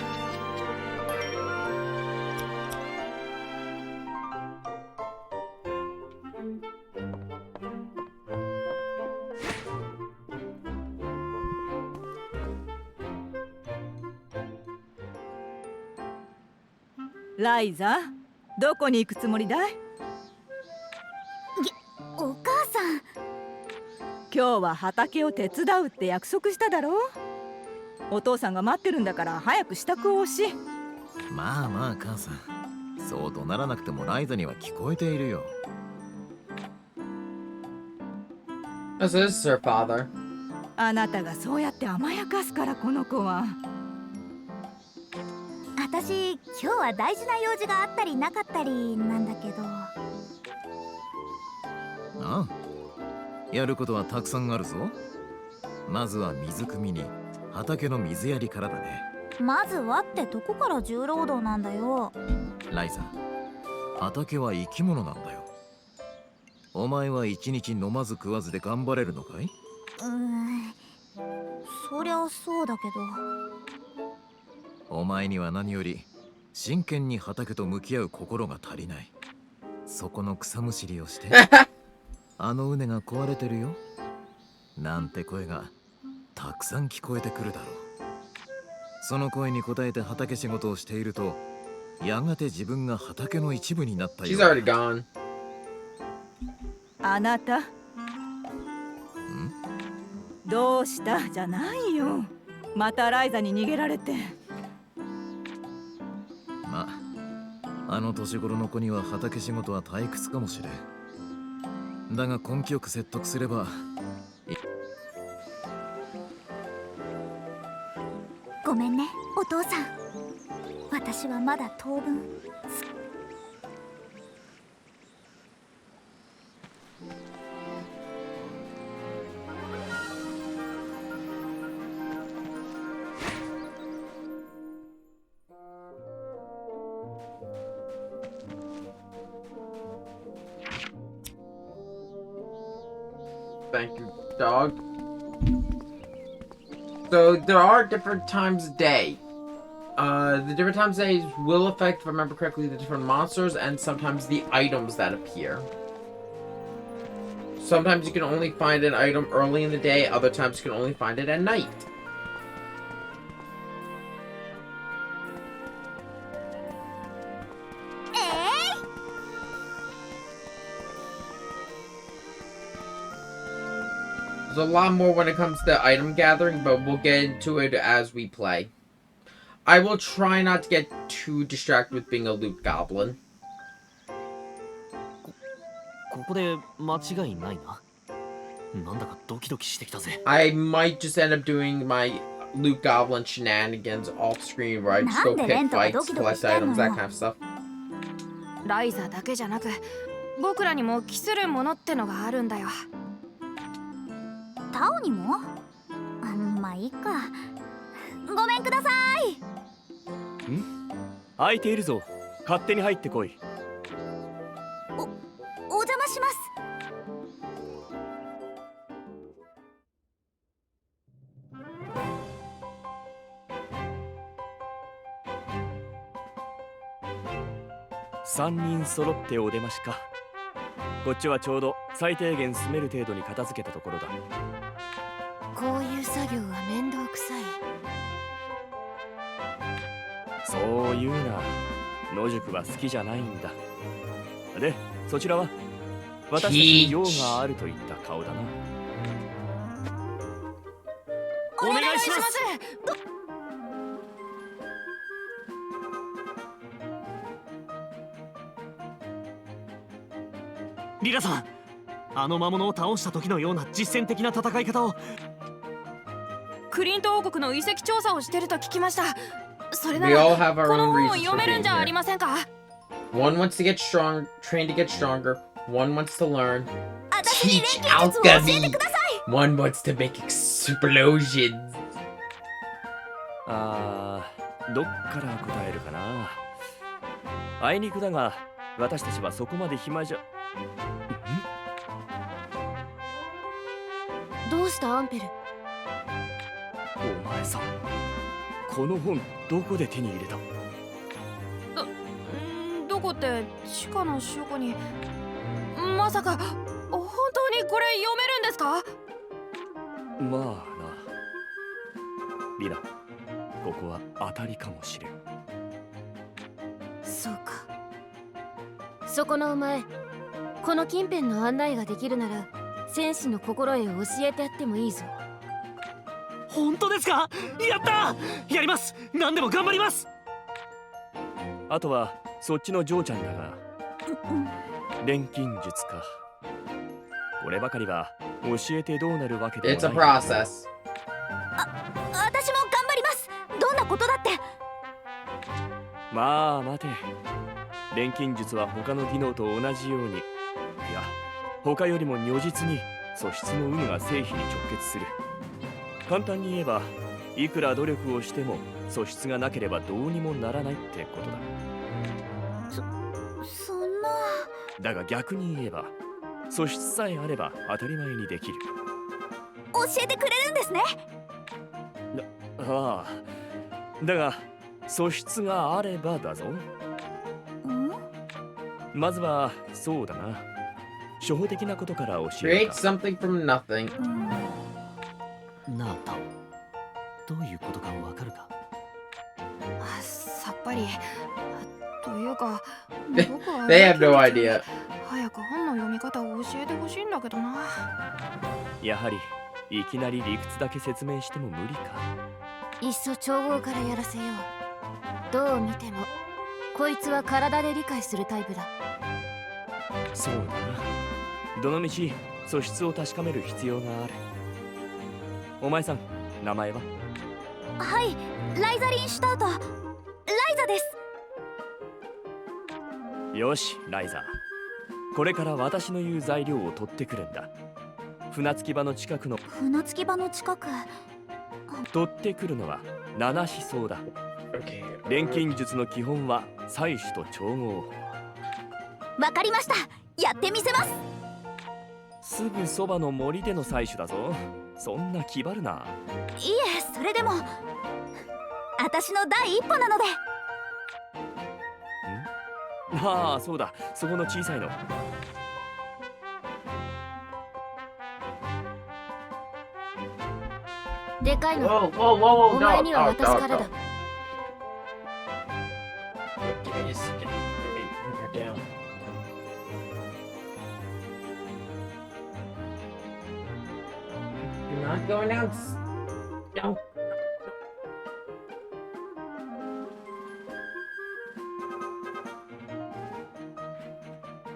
ライザ、どこに行くつもりだい？お母さん。今日は畑を手伝うって約束しただろう。お父さんが待ってるんだから早く支度をし。まあまあ母さん、そう怒鳴らなくてもライザには聞こえているよ。This is her father. あなたがそうやって甘やかすからこの子は。私、今日は大事な用事があったりなかったりなんだけど。ああ、やることはたくさんあるぞ。まずは水汲みに畑の水やりからだね。まずはってどこから重労働なんだよ。ライザ、畑は生き物なんだよ。お前は一日飲まず食わずで頑張れるのかい？そりゃそうだけど。お前には何より真剣に畑と向き合う心が足りない。そこの草むしりをしてあの畝が壊れてるよなんて声がたくさん聞こえてくるだろう。その声に応えて畑仕事をしていると、やがて自分が畑の一部になったよ。 She's already gone. あなた、どうしたじゃないよ。またライザに逃げられて。まあ、あの年頃の子には畑仕事は退屈かもしれん。だが根気よく説得すれば。ごめんね、お父さん。私はまだ当分。Thank you, dog. So there are different times a day. The different times of day will affect, if I remember correctly, the different monsters and sometimes the items that appear. Sometimes you can only find an item early in the day, other times you can only find it at night. There's a lot more when it comes to item gathering, but we'll get into it as we play. I will try not to get too distracted with being a loot goblin. ここで間違いないな。なんだかドキドキしてきたぜ。I might just end up doing my loot goblin shenanigans off screen where I just go pick fights, collect items, that kind of stuff. ライザだけじゃなく、僕らにも期するものってのがあるんだよ。タオにも？まあいいか。ごめんください。空いているぞ。勝手に入ってこい。お邪魔します。3人揃ってお出ましか。こっちはちょうど最低限住める程度に片付けたところだ。こういう作業は面倒くさい。そう言うな。野宿は好きじゃないんだ。で、そちらは私たちに用があるといった顔だな。お願いします。リラさん、あの魔物を倒した時のような実践的な戦い方を。クリント王国の遺跡調査をしてると聞きました。それな We ら all have our この own 本を reasons 読 for める being んじゃあり here. ませんか？ One wants to get strong, train to get stronger. One wants to learn. 私に Teach 錬金術を教えて alchemy. ください。 One wants to make explosions. どっから答えるかな。あいにくだが、私たちはそこまで暇じゃ。どうしたアンペル？お前さん、この本どこで手に入れた？どこって地下の書庫に。まさか本当にこれ読めるんですか？まあな。リナ、ここは当たりかもしれん。そうか。そこのお前、この近辺の案内ができるなら戦士の心得を教えてやってもいいぞ。本当ですか？やったー！やります。何でも頑張ります。あとはそっちのジョーちゃんだが、錬金術か。こればかりは教えてどうなるわけでも It's な a い。process. 私も頑張ります。どんなことだって。まあ待て。錬金術は他の技能と同じように、いや他よりも如実に素質の有無が成否に直結する。簡単に言えば、いくら努力をしても素質がなければどうにもならないってことだ。そんな。だが逆に言えば、素質さえあれば当たり前にできる。教えてくれるんですね。ああ、だが素質があればだぞ。まずはそうだな、初歩的なことから教える Create か。 something from nothing. なあタオ、どういうことかわかるか？さっぱり。というか、 They have no idea. 早く本の読み方を教えてほしいんだけどな。やはりいきなり理屈だけ説明しても無理か。いっそ調合からやらせよう。どう見てもこいつは体で理解するタイプだ。そうだな。どのみち素質を確かめる必要がある。お前さん、名前は？はい、ライザリンシュタウト。ライザです。よし、ライザー。これから私の言う材料を取ってくるんだ。船着き場の近くの。船着き場の近く。取ってくるのは七思想だ。錬金術の基本は採取と調合。わかりました。やってみせます。すぐそばの森での採取だぞ。そんな気張るな。いえ、それでも私の第一歩なので。ああ、そうだ、そこの小さいの。でかいの。 Whoa, whoa, whoa, whoa, お前 no, には no, 私 no, からだ。 no. Give me a second. Let me put her down. You're not going out. No.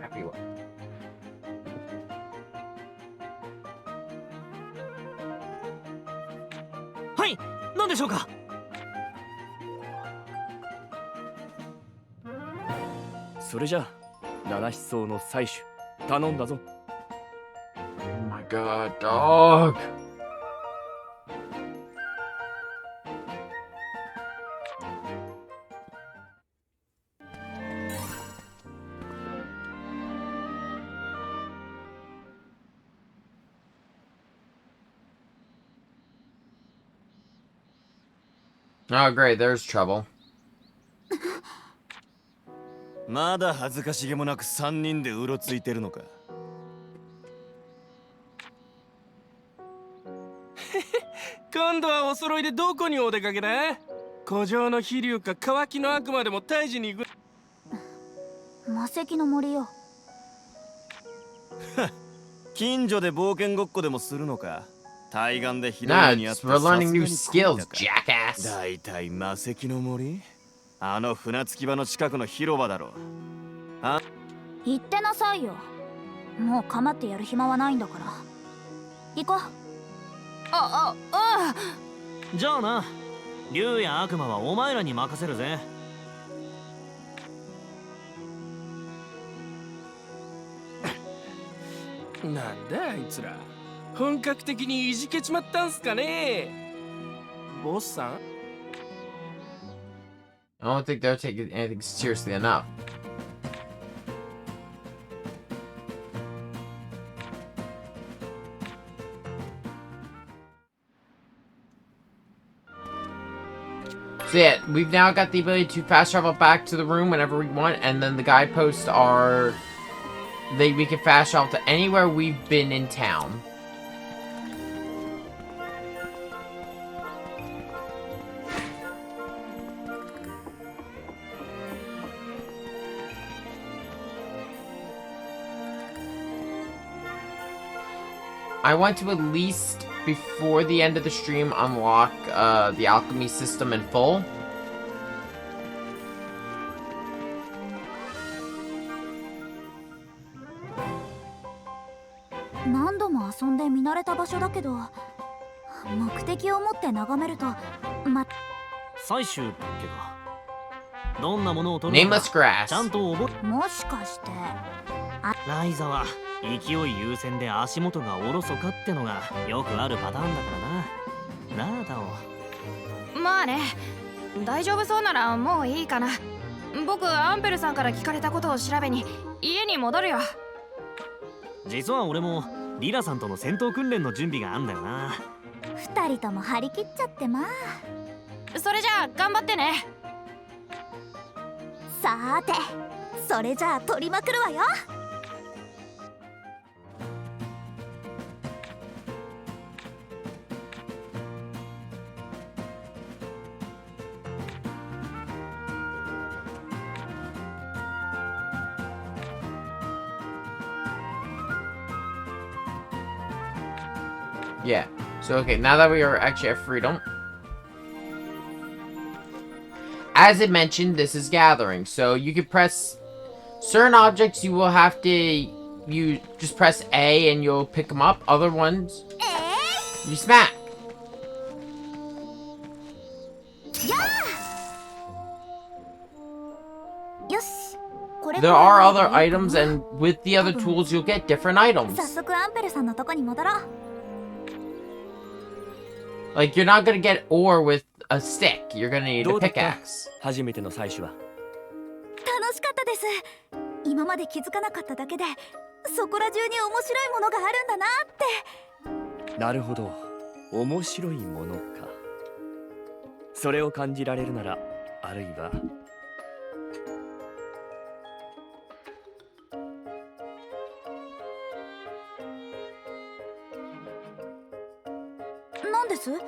Happy one. はい、何でしょうか？それじゃあ七思想の採取頼んだぞ。 Oh my god, dog. Oh, great, there's trouble. まだ恥ずかしげもなく3人でうろついてるのか。今度はお揃いでどこにお出かけだ？古城の飛竜か乾きの悪魔でも退治に行く。魔石の森よ。近所で冒険ごっこでもするのか？対岸でひどい Nah, 目にあっ it's て we're さすが learning に new 懲り skills, たか。 jackass. だいたい魔石の森？あの船着き場の近くの広場だろ。言ってなさいよ。もう構ってやる暇はないんだから。行こう。じゃあな、竜や悪魔はお前らに任せるぜ。なんだあいつら、本格的にいじけちまったんすかね。ボスさん I don't think they're taking anything seriously enough. So yeah, we've now got the ability to fast travel back to the room whenever we want, and then the guideposts are... we can fast travel to anywhere we've been in town. I want to at least, before the end of the stream, unlock the alchemy system in full. I've 度も遊んで見慣れた場所だけど、目的を持って眺めると、採集だっけか。どんなものを取るのか Nameless grass. ちゃんと覚え。もしかして、ライザは勢い優先で足元がおろそかってのがよくあるパターンだからな。なあタオ。まあね、大丈夫そうならもういいかな。僕アンペルさんから聞かれたことを調べに家に戻るよ。実は俺もリラさんとの戦闘訓練の準備があんだよな。2人とも張り切っちゃってまあ。それじゃあ頑張ってね。さーて、それじゃあ取りまくるわよ。Yeah. So, okay, now that we are actually at freedom. As it mentioned, this is gathering. So, you can press certain objects, you will have to, you just press A and you'll pick them up. Other ones, you smack. There are other items, and with the other tools, you'll get different items. 早速アンペルさんのとこに戻ろう。Like, you're not gonna get ore with a stick. You're gonna need a pickaxe. 初めての採取は。楽しかったです。今まで気づかなかっただけで、そこら中に面白いものがあるんだなって。なるほど、面白いものか。それを感じられるなら、あるいは。なんです？ Such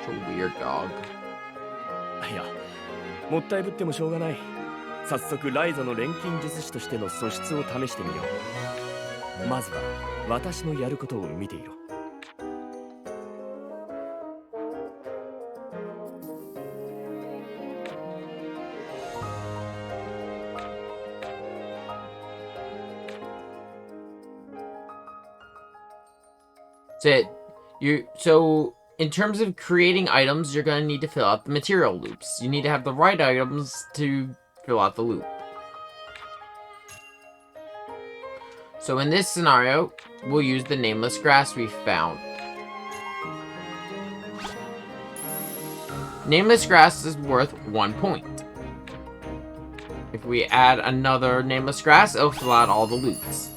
a weird dog. いや、もったいぶってもしょうがない。早速ライザの錬金術師としての素質を試してみよう。まずは私のやることを見ていろ。So in terms of creating items, you're gonna need to fill out the material loops. You need to have the right items to fill out the loop. So in this scenario, we'll use the nameless grass we found. Nameless grass is worth 1 point. If we add another nameless grass, it'll fill out all the loops.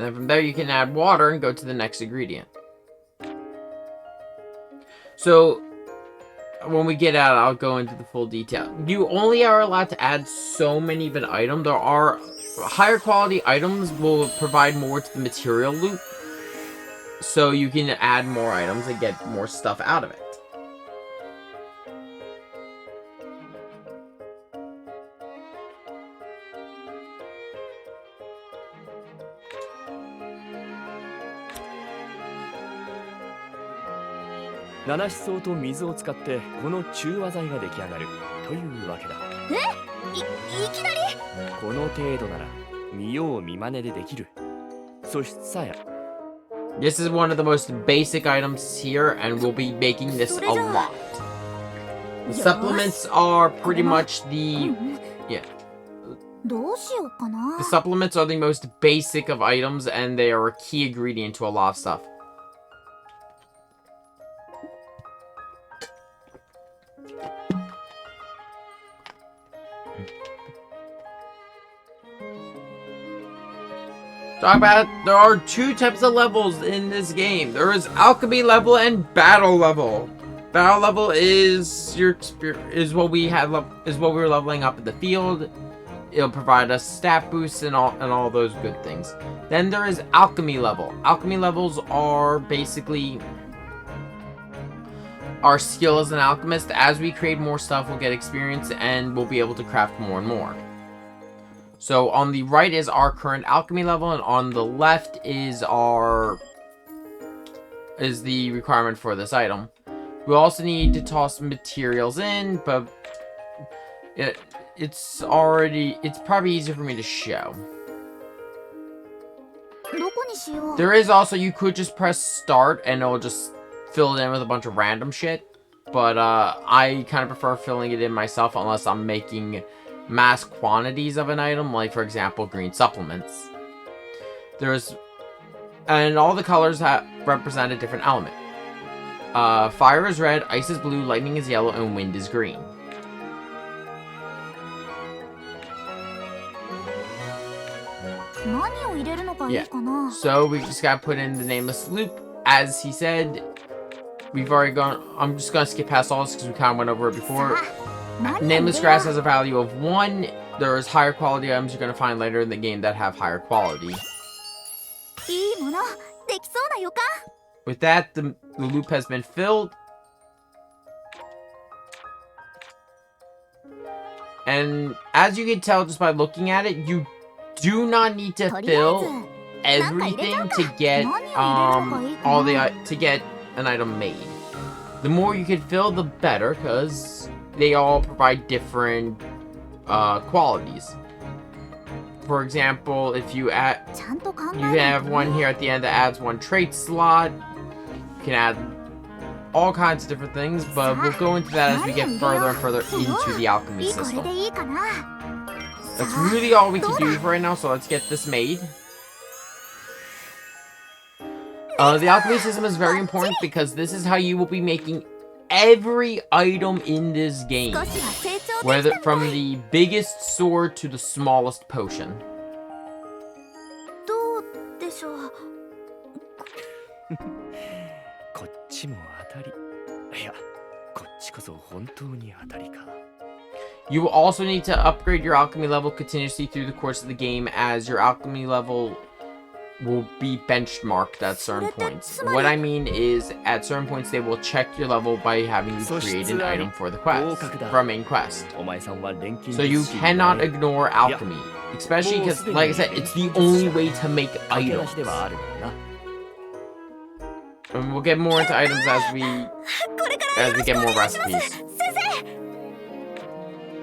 And then from there you can add water and go to the next ingredient. So when we get out, I'll go into the full detail. You only are allowed to add so many of an item. There are higher quality items will provide more to the material loop. So you can add more items and get more stuff out of it.七思想と水を使ってこの中和剤が出来上がるというわけだ。いきなり？この程度なら見よう見まねでできる。素質さえ。This is one of the most basic items here, and we'll be making this a lot. The supplements are pretty much the... Yeah. どうしようかな。 The supplements are the most basic of items, and they are a key ingredient to a lot of stuff. Talk about, there are two types of levels in this game. There is alchemy level and battle level. Battle level is your is what we were leveling up in the field. It'll provide us stat boosts and all those good things. Then there is alchemy level. Alchemy levels are basically our skill as an alchemist. As we create more stuff, we'll get experience and we'll be able to craft more and more. So on the right is our current alchemy level, and on the left is the requirement for this item. We also need to toss materials in, but it's probably easier for me to show. There is also, you could just press start and it'll just fill it in with a bunch of random shit, but I kind of prefer filling it in myself unless I'm making mass quantities of an item, like for example green supplements. And all the colors represent a different element. Fire is red, ice is blue, lightning is yellow, and wind is green. Yeah. So we just gotta put in the nameless loop. As he said, we've already gone. I'm just gonna skip past all this because we kind of went over it before. Nameless grass has a value of 1. There's higher quality items you're going to find later in the game that have higher quality. With that, the loop has been filled. And as you can tell just by looking at it, you do not need to fill everything to get to get an item made. The more you can fill, the better, because they all provide different qualities. For example, if you add, you can have one here at the end that adds 1 trait slot. You can add all kinds of different things, but we'll go into that as we get further and further into the alchemy system. That's really all we can do for right now, so let's get this made. The alchemy system is very important because this is how you will be making every item in this game, whether from the biggest sword to the smallest potion. こっちも当たり。いや、こっちこそ本当に当たりか。You will also need to upgrade your alchemy level continuously through the course of the game, as your alchemy level will be benchmarked at certain points. What I mean is, at certain points they will check your level by having you create an item for the quest, for a main quest. So you cannot ignore alchemy, especially because, like I said, it's the only way to make items. And we'll get more into items as we get more recipes.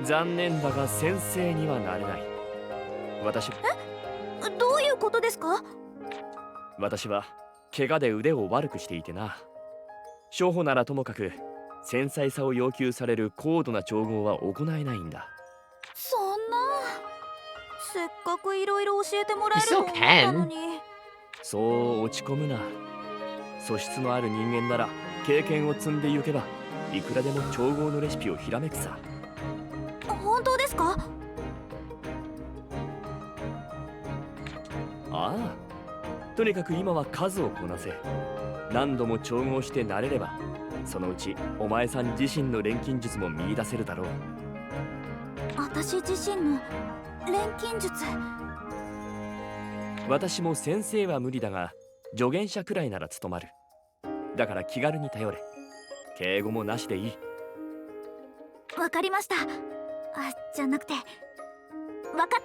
残念だが先生にはなれない。私どういうことですか？私は怪我で腕を悪くしていてな。処方ならともかく繊細さを要求される高度な調合は行えないんだ。そんな、せっかくいろいろ教えてもらえると思ったのに。そう落ち込むな。素質のある人間なら経験を積んでゆけばいくらでも調合のレシピをひらめくさ。本当ですか？ああ、とにかく今は数をこなせ。何度も調合して慣れれば、そのうちお前さん自身の錬金術も見出せるだろう。私自身の錬金術。私も先生は無理だが、助言者くらいなら務まる。だから気軽に頼れ。敬語もなしでいい。わかりました。じゃなくて、わかっ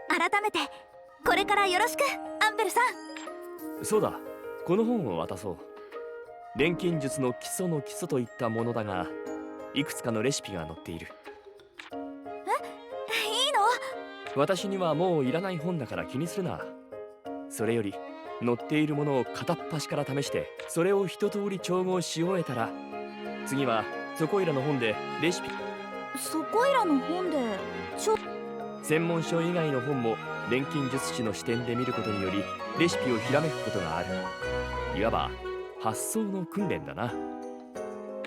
た。改めてこれからよろしく、アンペルさん。そうだ、この本を渡そう。錬金術の基礎の基礎といったものだが、いくつかのレシピが載っている。いいの？私にはもういらない本だから気にするな。それより載っているものを片っ端から試して、それを一通り調合し終えたら、次はそこいらの本でレシピ。そこいらの本で専門書以外の本も錬金術師の視点で見ることにより、レシピをひらめくことがある。いわば発想の訓練だな。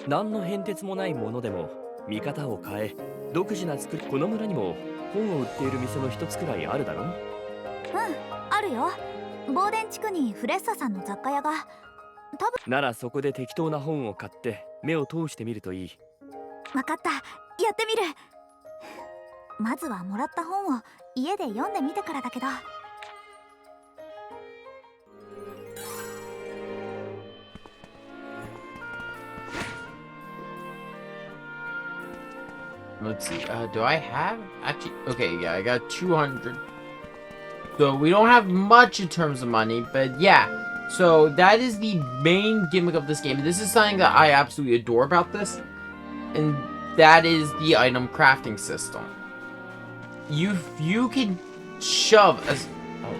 何の変哲もないものでも見方を変え、独自な作り。この村にも本を売っている店の一つくらいあるだろう。あるよ。ボーデン地区にフレッサさんの雑貨屋が。多分ならそこで適当な本を買って目を通してみるといい。わかった、やってみる。まずはもらった本を家で読んでみてからだけど。Let's see. Do I have actually? Okay, yeah, I got 200. So we don't have much in terms of money, but yeah. So that is the main gimmick of this game. This is something that I absolutely adore about this, and that is the item crafting system. You can shove as. Oh,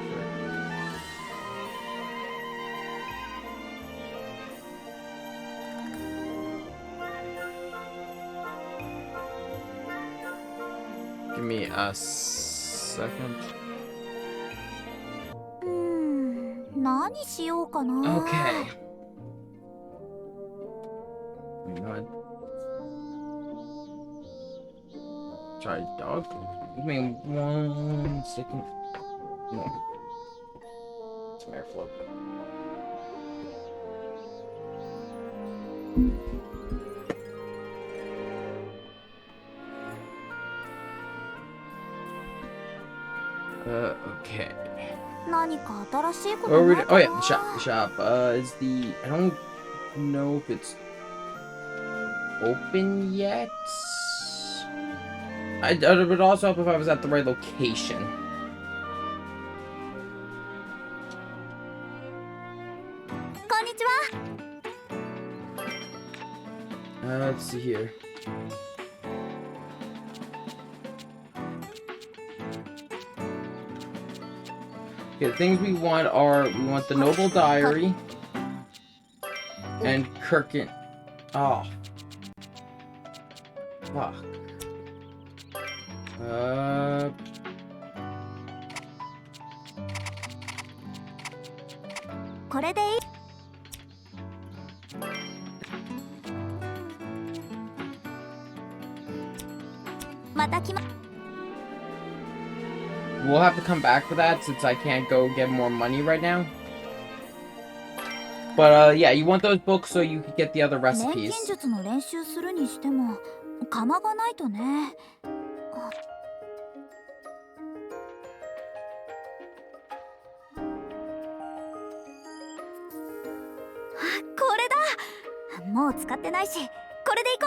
Give me a second. 何しようかな。Okay. You know what? Try dog. Give me 1 second. No. Some airflow. Okay. 何か新しいこと Oh, ないか oh な。 yeah, the shop. Is the I don't know if it's open yet. It would also help if I was at the right location. Let's see here. Okay, the things we want the Noble Diary and Kirkin. Oh. Fuck. これでいい。また来ま。 We'll have to come back for that since I can't go get more money right now. But yeah, you want those books so you can get the other 錬 recipes. 金術の練習するにしても釜がないとね。これだ。もう使ってないし、これでいこ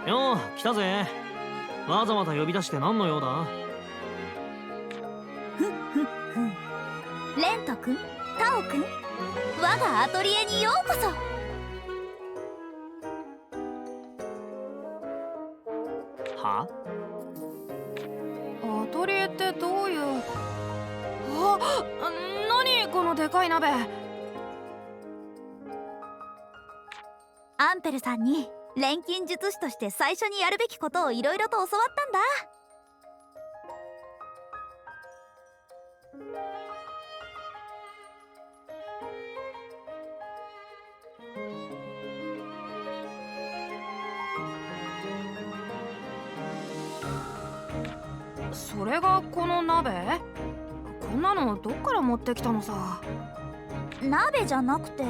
う。 よう来たぜ。わざわざ呼び出して何の用だ。レント君、タオ君、我がアトリエにようこそ。は？アトリエってどういう。何このでかい鍋。アンペルさんに錬金術師として最初にやるべきことをいろいろと教わったんだ。それがこの鍋？こんなのどっから持ってきたのさ。鍋じゃなくて、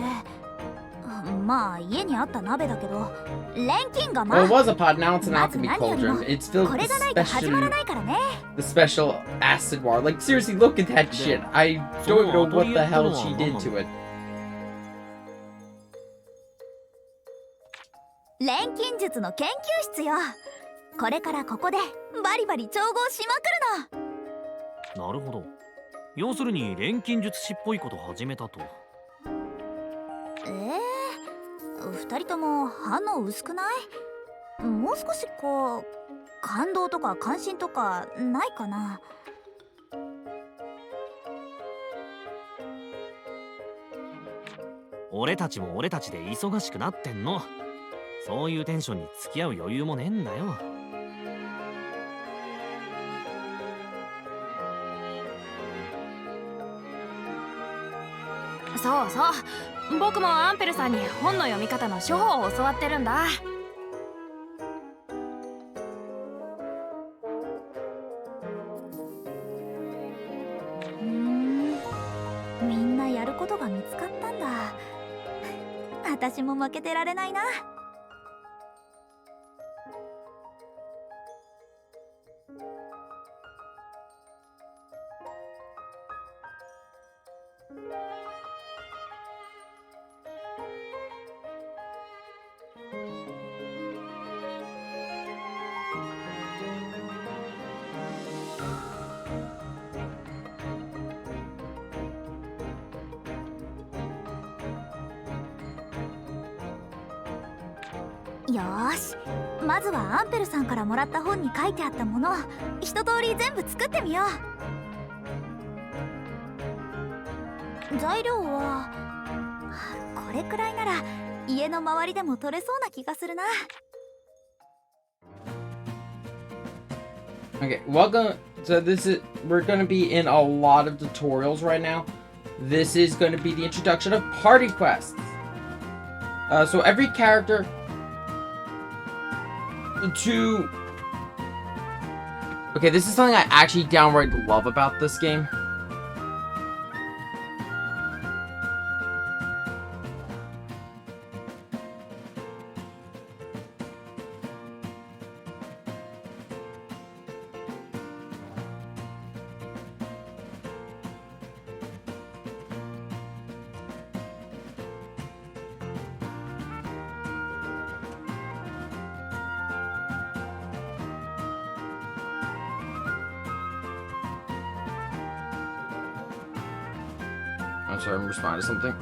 まあ家にあった鍋だけど、錬金釜。 Well, it was a pot, now it's an まず alchemy 何よりも cauldron. It's filled こ with れがないと始まらないからね。 the special acid water. Like, seriously, look at that shit. I don't know what the hell she did to it. 錬金術の研究室よ。これからここでバリバリ調合しまくるの。なるほど。要するに錬金術師っぽいこと始めたと。二人とも反応薄くない？もう少しこう感動とか関心とかないかな？俺たちも俺たちで忙しくなってんの。そういうテンションに付き合う余裕もねえんだよ。そうそう、僕もアンペルさんに本の読み方の処方を教わってるんだ。みんなやることが見つかったんだ。私も負けてられないな。よーし、まずはアンペルさんからもらった本に書いてあったものを一通り全部作ってみよう。材料はこれくらいなら家の周りでも取れそうな気がするな。 Okay, welcome. So we're gonna be in a lot of tutorials right now. This is gonna be the introduction of party quests. So every character Okay, this is something I actually downright love about this game. I'm sorry, I'm responding to something.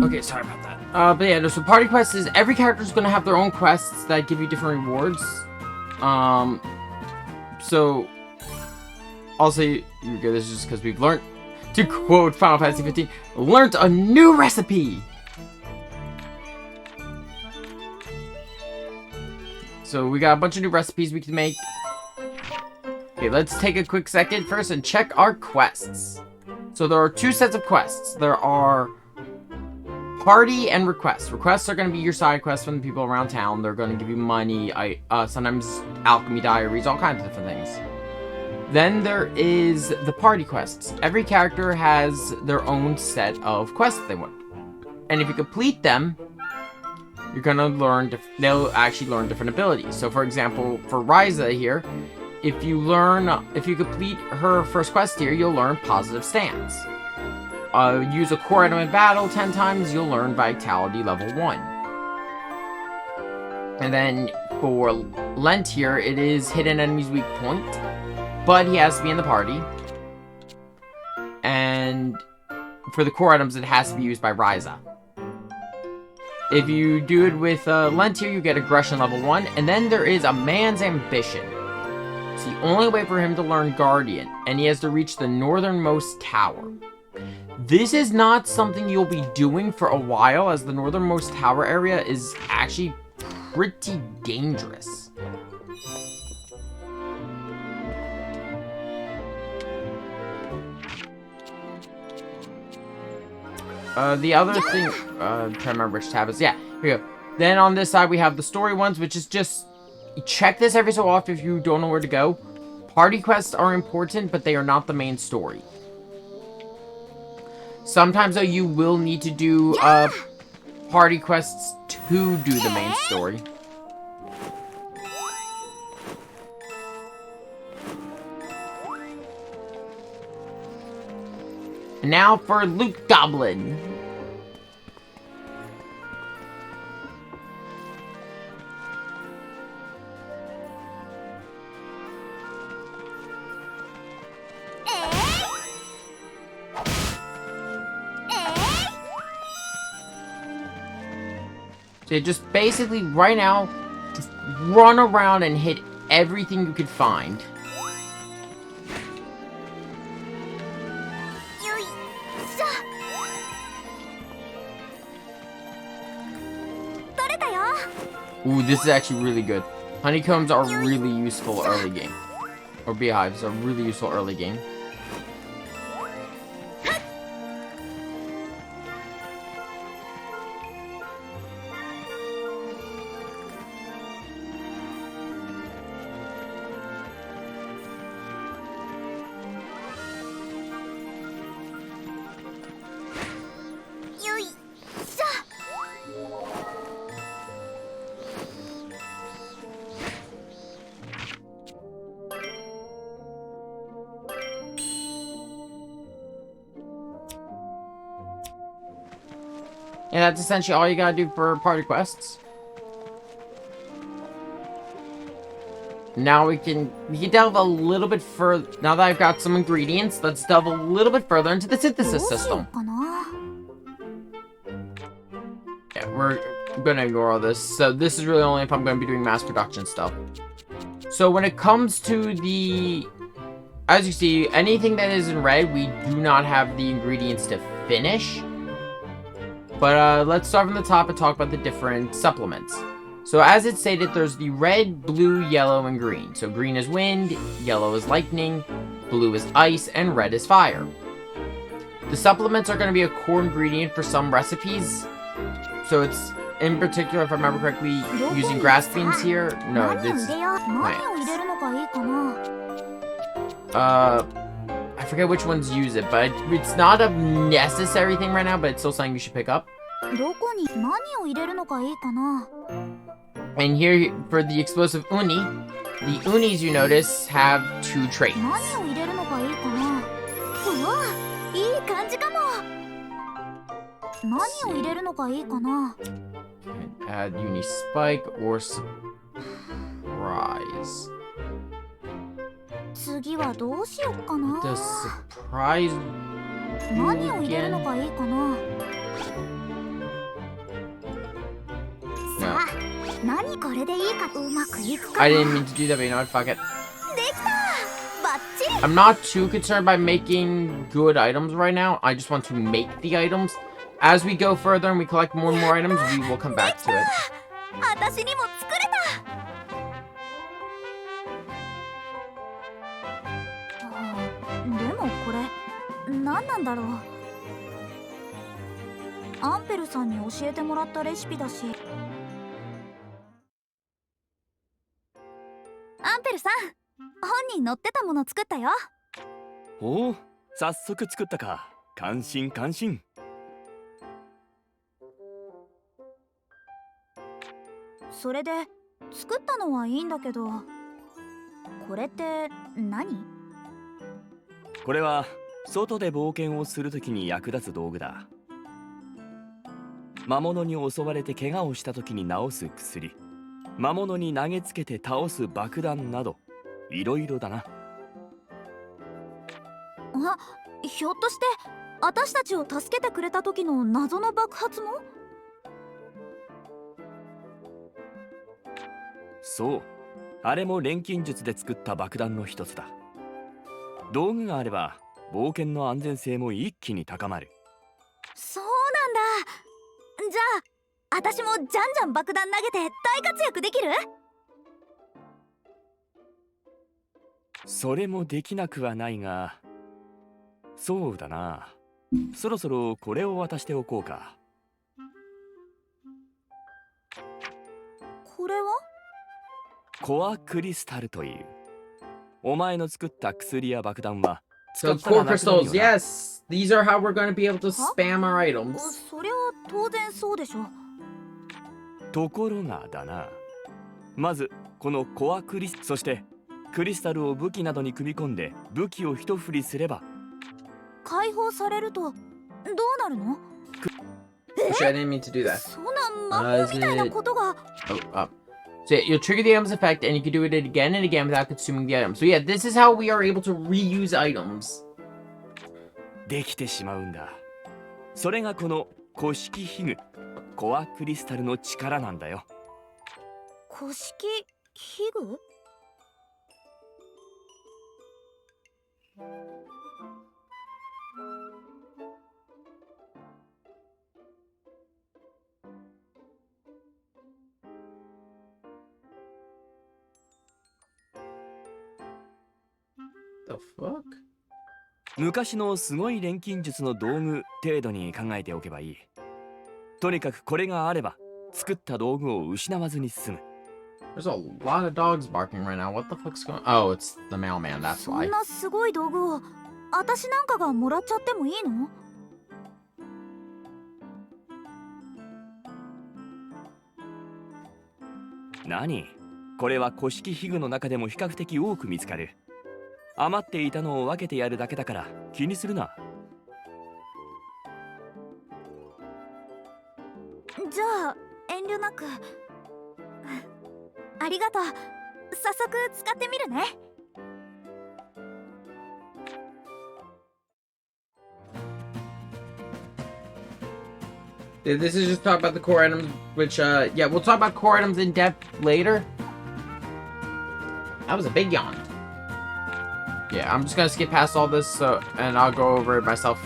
Okay, sorry about that. But yeah, so party quest is every character is going to have their own quests that give you different rewards. So I'll say this is just because we've learned, to quote Final Fantasy 15, learned a new recipe. So we got a bunch of new recipes we can make Okay, let's take a quick second first and check our quests. So there are two sets of quests. There are party and requests. Requests are going to be your side quests from the people around town. They're going to give you money, sometimes alchemy diaries, all kinds of different things. Then there is the party quests. Every character has their own set of quests that they want. And if you complete them, you're going to learn, they'll actually learn different abilities. So for example, for Ryza here, if you complete her first quest here, you'll learn positive stance. Use a core item in battle 10 times, you'll learn Vitality level 1. And then for Lent here, it is hit an enemy's weak point, but he has to be in the party. And for the core items, it has to be used by Ryza. If you do it with Lent here, you get Aggression level 1, and then there is a Man's Ambition. It's the only way for him to learn Guardian, and he has to reach the northernmost tower. This is not something you'll be doing for a while, as the northernmost tower area is actually pretty dangerous. The other thing, I'm trying to remember which tab is, yeah, here we go. Then on this side we have the story ones, which is just, check this every so often if you don't know where to go. Party quests are important, but they are not the main story. Sometimes, though, you will need to do party quests to do the main story. And now for Loot Goblin. So just basically, right now, just run around and hit everything you could find. Ooh, this is actually really good. Honeycombs are really useful early game. Or beehives are really useful early game. And that's essentially all you gotta do for party quests. Now we can delve a little bit further. Now that I've got some ingredients, let's delve a little bit further into the synthesis system. Yeah, we're gonna ignore all this. So this is really only if I'm gonna be doing mass production stuff. So when it comes to the, as you see, anything that is in red, we do not have the ingredients to finish. But let's start from the top and talk about the different supplements. So as it stated, there's the red, blue, yellow, and green. So green is wind, yellow is lightning, blue is ice, and red is fire. The supplements are going to be a core ingredient for some recipes. So it's, in particular, if I remember correctly, using grass beans here. No, it's plants. I forget which ones use it, but it's not a necessary thing right now, but it's still something you should pick up. And here, for the explosive uni, the unis you notice have two traits. Add uni spike or surprise. The surprise again? No. I didn't mean to do that, but you know what? Fuck it. I'm not too concerned by making good items right now. I just want to make the items. As we go further and we collect more and more items, we will come back to it. 何なんだろう。アンペルさんに教えてもらったレシピだし。アンペルさん、本に載ってたもの作ったよ。おお、早速作ったか。感心感心。それで作ったのはいいんだけど、これって何？これは外で冒険をするときに役立つ道具だ。魔物に襲われて怪我をしたときに治す薬、魔物に投げつけて倒す爆弾など、いろいろだな。あ、ひょっとして私たちを助けてくれた時の謎の爆発も？そう、あれも錬金術で作った爆弾の一つだ。道具があれば冒険の安全性も一気に高まる。そうなんだ。じゃあ私もじゃんじゃん爆弾投げて大活躍できる？それもできなくはないが、そうだな。そろそろこれを渡しておこうか。これは？コアクリスタルという。お前の作った薬や爆弾は使 So ったら core なくなるよ crystals, な。 yes. These are how we're going to be able to spam our items. それは当然そうでしょ。ところがだな。まずこのコアクリス、そしてクリスタルを武器などに組み込んで武器を一振りすれば解放されるとどうなるの？ Actually, I didn't mean to do that. そんな魔法みたいなことが。 Oh, up. So yeah, you'll trigger the item's effect, and you can do it again and again without consuming the item. So yeah, this is how we are able to reuse items. できてしまうんだ。それがこの古式ヒグ、コアクリスタルの力なんだよ。古式ヒグ？The fuck? 昔のすごい錬金術の道具程度に考えておけばいい。とにかくこれがあれば作った道具を失わずに済む。 There's a lot of dogs barking right now. What the fuck's going on? Oh, it's the mailman, that's そ why. んなすごい道具を私なんかがもらっちゃってもいいの？何？これは古式ヒグの中でも比較的多く見つかる。余っていたのを分けてやるだけだから気にするな。じゃあ遠慮なく。ありがとう。早速使ってみるね。This is just talk about the core items, which, yeah, we'll talk about core items in depth later. That was a big yawn. Yeah, I'm just gonna skip past all this, and I'll go over it myself.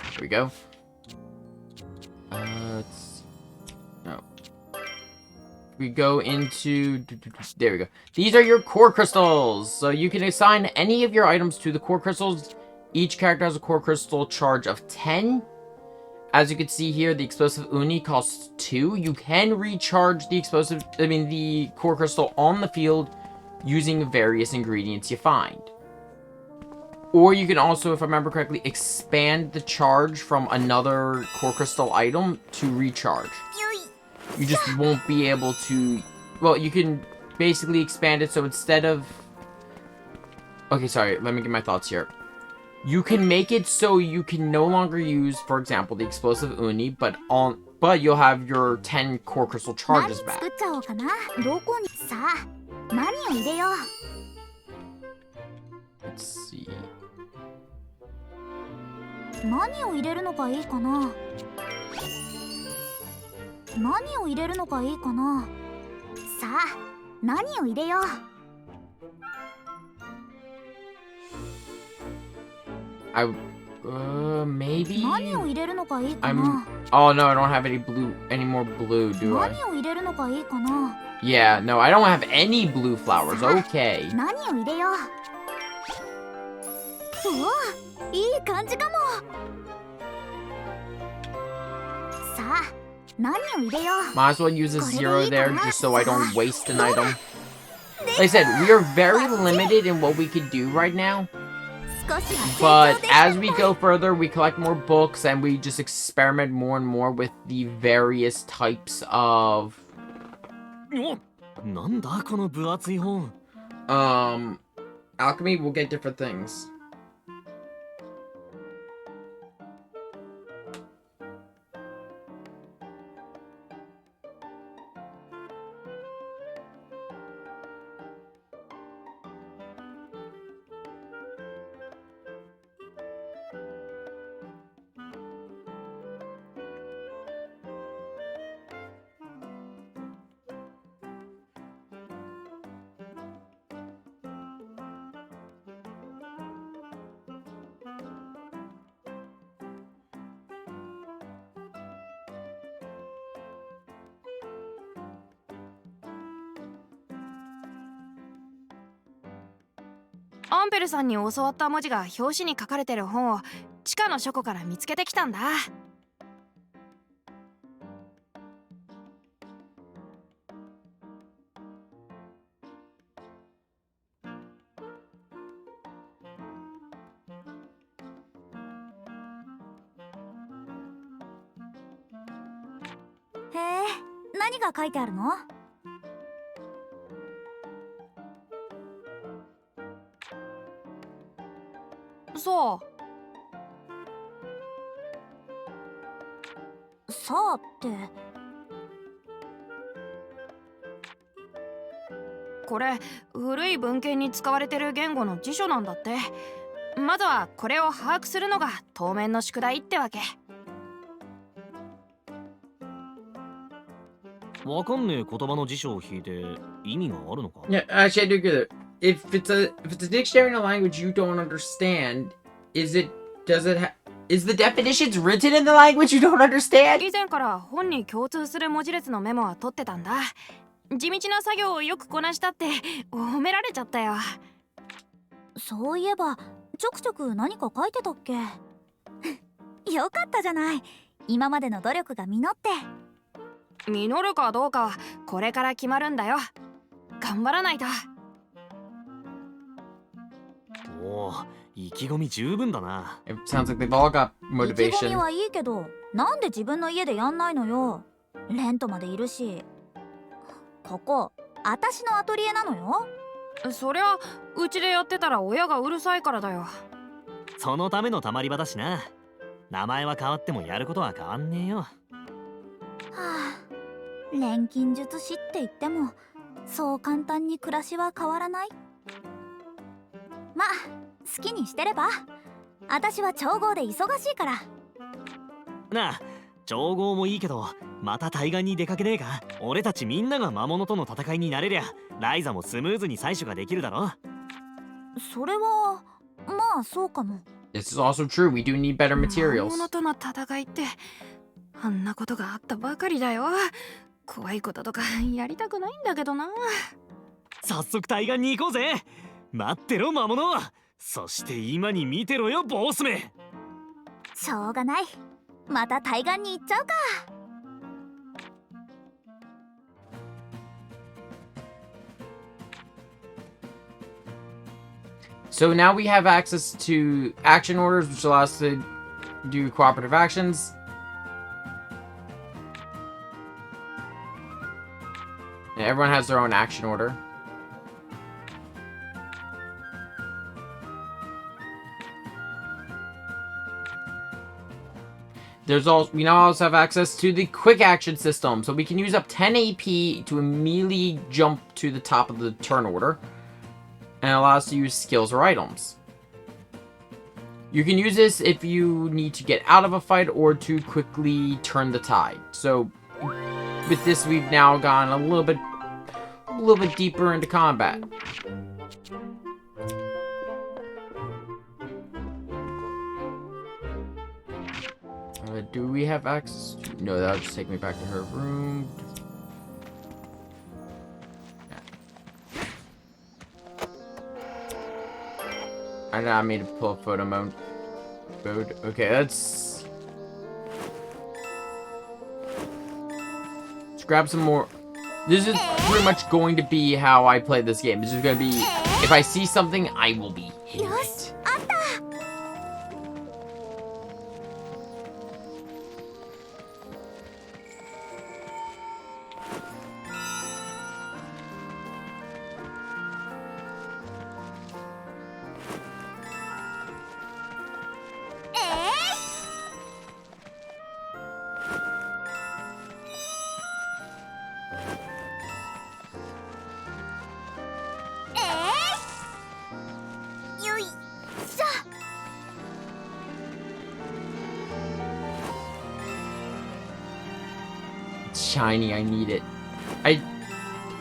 Here we go. Let's... No. We go into... There we go. These are your core crystals. So you can assign any of your items to the core crystals. Each character has a core crystal charge of 10. As you can see here, the explosive uni costs 2. You can recharge the core crystal on the field using various ingredients you find. Or you can also, if I remember correctly, expand the charge from another core crystal item to recharge. You just won't be able to... Well, you can basically expand it so instead of... Okay, sorry, let me get my thoughts here. You can make it so you can no longer use, for example, the explosive uni, but you'll have your 10 core crystal charges back. Let's see. 何を入れるのがいいかな。何を入れるのがいいかな。さあ、何を入れよう。Maybe? 何を入れるのがいいかな。 Oh no, I don't have any more blue, do I? 何を入れるのがいいかな。Yeah, no, I don't have any blue flowers. Okay. 何を入れよう。おお、いい感じかも。さあ、何を入れよう。 Might as well use a 0 there just so I don't waste an item. Like I said, we are very limited in what we can do right now. 少しは成長 But でき as る we ね。 go further, we collect more books and we just experiment more and more with the various types of お、なんだこの分厚い本。 alchemy. We'll get different things.「アンペルさんに教わった文字が表紙に書かれてる本を地下の書庫から見つけてきたんだ。へえ、何が書いてあるの？そう。さあって。これ古い文献に使われてる言語の辞書なんだって。まずはこれを把握するのが当面の宿題ってわけ。わかんねえ言葉の辞書を引いて意味があるのか？ Yeah, actually, I do get it. If it's a dictionary in a language you don't understand, is the definitions written in the language you don't understand? 以前から本に共通する文字列のメモは取ってたんだ。地道な作業をよくこなしたって褒められちゃったよ。そういえばちょくちょく何か書いてたっけ？よかったじゃない。今までの努力が実って。実るかどうかはこれから決まるんだよ。頑張らないと。おお、意気込み十分だな。 It sounds like they've all got 意気込み motivation. はいいけど、なんで自分の家でやんないのよ。レントまでいるし。ここ、私のアトリエなのよ。そりゃうちでやってたら親がうるさいからだよ。そのためのたまり場だしな。名前は変わってもやることは変わんねえよ。はあ、錬金術師って言ってもそう簡単に暮らしは変わらない。まあ好きにしてれば。私は調合で忙しいから。なあ、調合もいいけどまた対岸に出かけねえか？俺たちみんなが魔物との戦いになれりゃライザもスムーズに採取ができるだろ。それはまあそうかも。 This is also true. We do need better 魔 materials. 物との戦いってあんなことがあったばかりだよ。怖いこととかやりたくないんだけどな。早速対岸に行こうぜ。待ってろ魔物。そして今に見てろよボスめ。しょうがない。また対岸に行っちゃうか。 So now we have access to action orders, which allows us to do cooperative actions. And everyone has their own action order. We now also have access to the quick action system, so we can use up 10 AP to immediately jump to the top of the turn order, and it allows us to use skills or items. You can use this if you need to get out of a fight or to quickly turn the tide. So with this, we've now gone a little bit deeper into combat. Do we have access? No, that'll just take me back to her room. I know I made a pull photo mode. Okay, let's grab some more. This is pretty much going to be how I play this game. This is going to be, if I see something, I will be hitting it. Shiny, I need it. I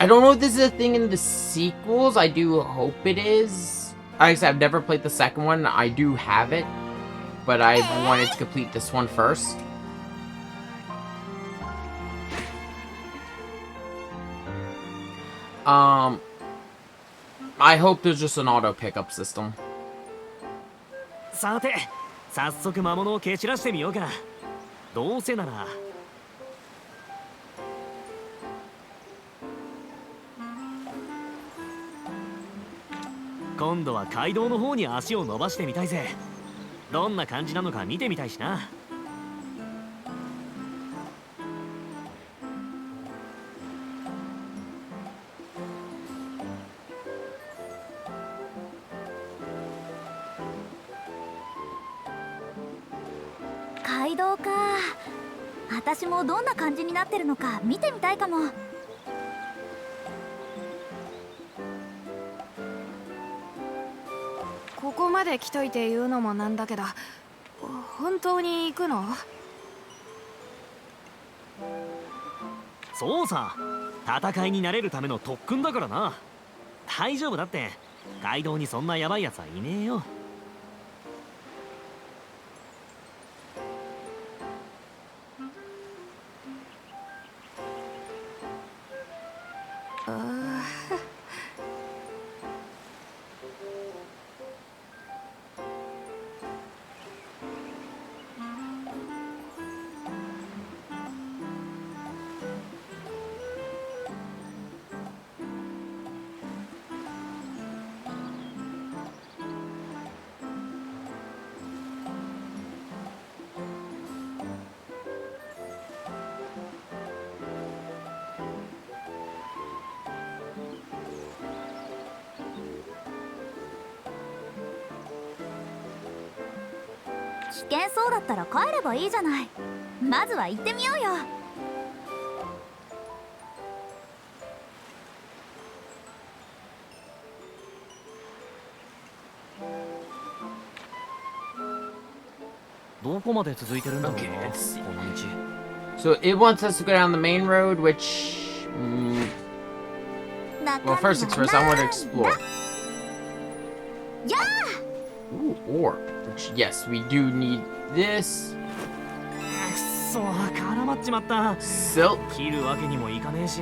don't know if this is a thing in the sequels. I do hope it is. Like I said, I've never played the second one. I do have it, but I wanted to complete this one first. I hope there's just an auto pickup system. さて、早速魔物を蹴散らしてみようか。どうせなら。今度は街道の方に足を伸ばしてみたいぜ。どんな感じなのか見てみたいしな。街道か。私もどんな感じになってるのか見てみたいかも。ここまで来といて言うのもなんだけど、本当に行くの？そうさ、戦いになれるための特訓だからな。大丈夫だって。街道にそんなヤバいやつはいねえよ。危険そうだったら帰ればいいじゃない。まずは行ってみようよ。どこまで続いてるんだろうな、 Okay, let's see. この道。 So it wants us to go down the main road, which... well, first things first, I want to explore. Ooh, ore. Which, yes, we do need this. くそ、絡まっちまった。 Silk. 切るわけにもいかねえし。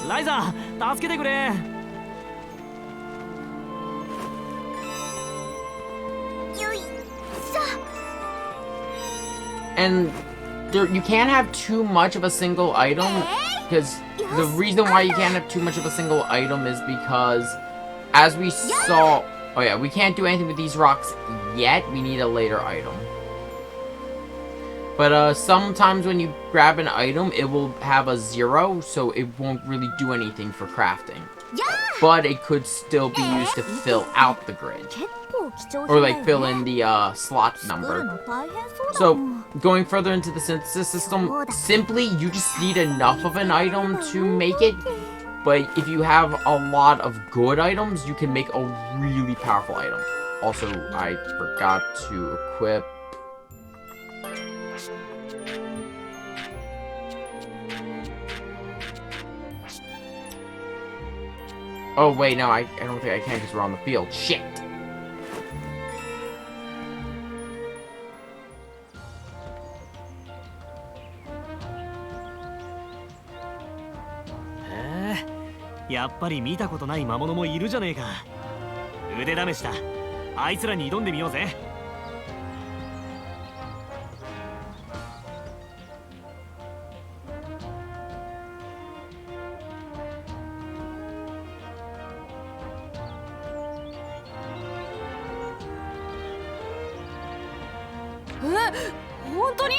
ライザー、助けてくれ。And there, you can't have too much of a single item, because the reason why you can't have too much of a single item is because, as we saw, oh yeah, we can't do anything with these rocks yet. We need a later item. But sometimes when you grab an item, it will have a 0, so it won't really do anything for crafting. But it could still be used to fill out the grid. Or like fill in the slot number. So going further into the synthesis system, simply you just need enough of an item to make it. But if you have a lot of good items, you can make a really powerful item. Also, I forgot to equip. Oh wait, no, I don't think I can because we're on the field. Shit! Eh, やっぱり見たことない魔物もいるじゃねえか。腕試しだ。あいつらに挑んでみようぜ。本当に？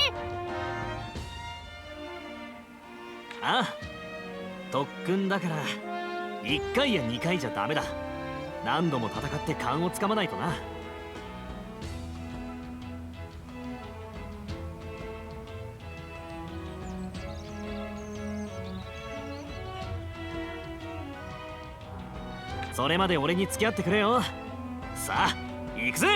ああ、特訓だから1回や2回じゃダメだ。何度も戦って勘をつかまないとな。それまで俺に付き合ってくれよ。さあ行くぜ。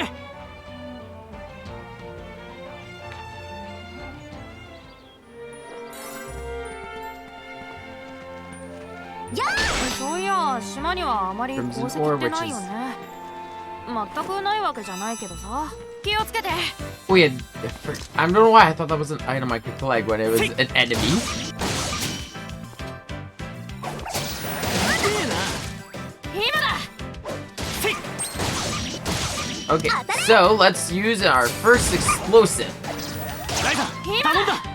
そういや島にはあまり宝石ってないよね。全くないわけじゃないけどさ。気をつけて。 Wait, I don't know why I thought that was an item I could collect when it was an enemy. Okay, so let's use our first explosive.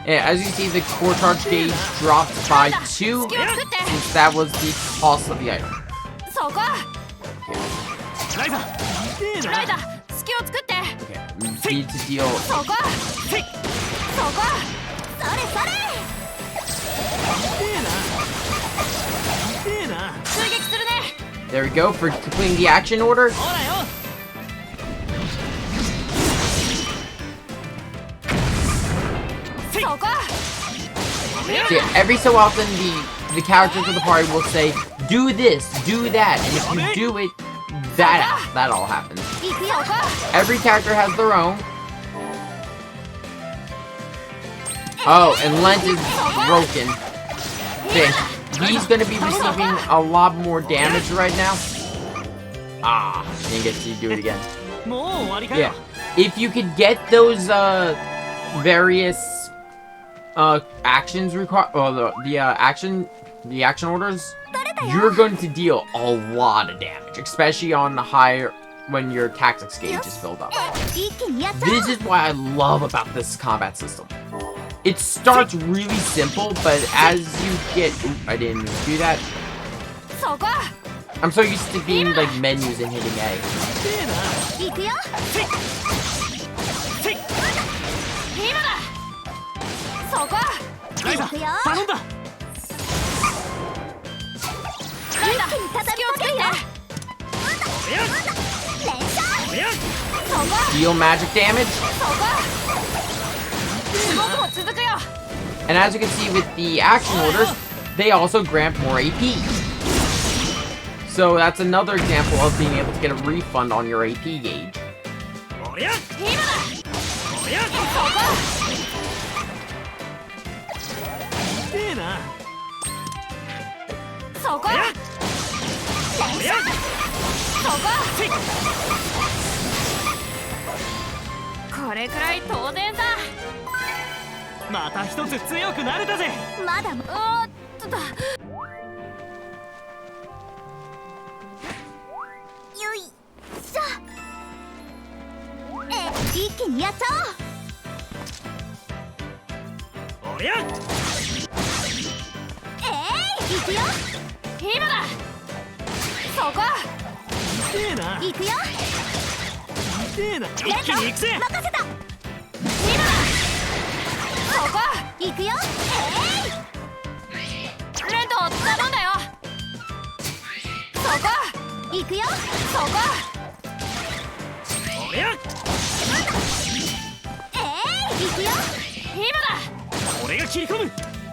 Yeah, as you see, the core charge gauge dropped by 2 since that was the cost of the item. そこ。ライザ、隙を作って。 Okay, we need to deal. そこ。そこ。それそれ。追撃するね。 There we go for completing the action order. So every so often, the characters of the party will say, "Do this, do that," and if you do it, that all happens. Every character has their own. Oh, and Lent is broken. Okay, he's gonna be receiving a lot more damage right now. Ah, didn't get to do it again. Yeah, if you could get those various actions require, the action orders, you're going to deal a lot of damage, especially on the higher when your tactics gauge is filled up. This is what I love about this combat system. It starts really simple, but as you get, I didn't do that. I'm so used to being like menus and hitting A. Deal magic damage. And as you can see with the action orders, they also grant more AP. So that's another example of being able to get a refund on your AP gauge.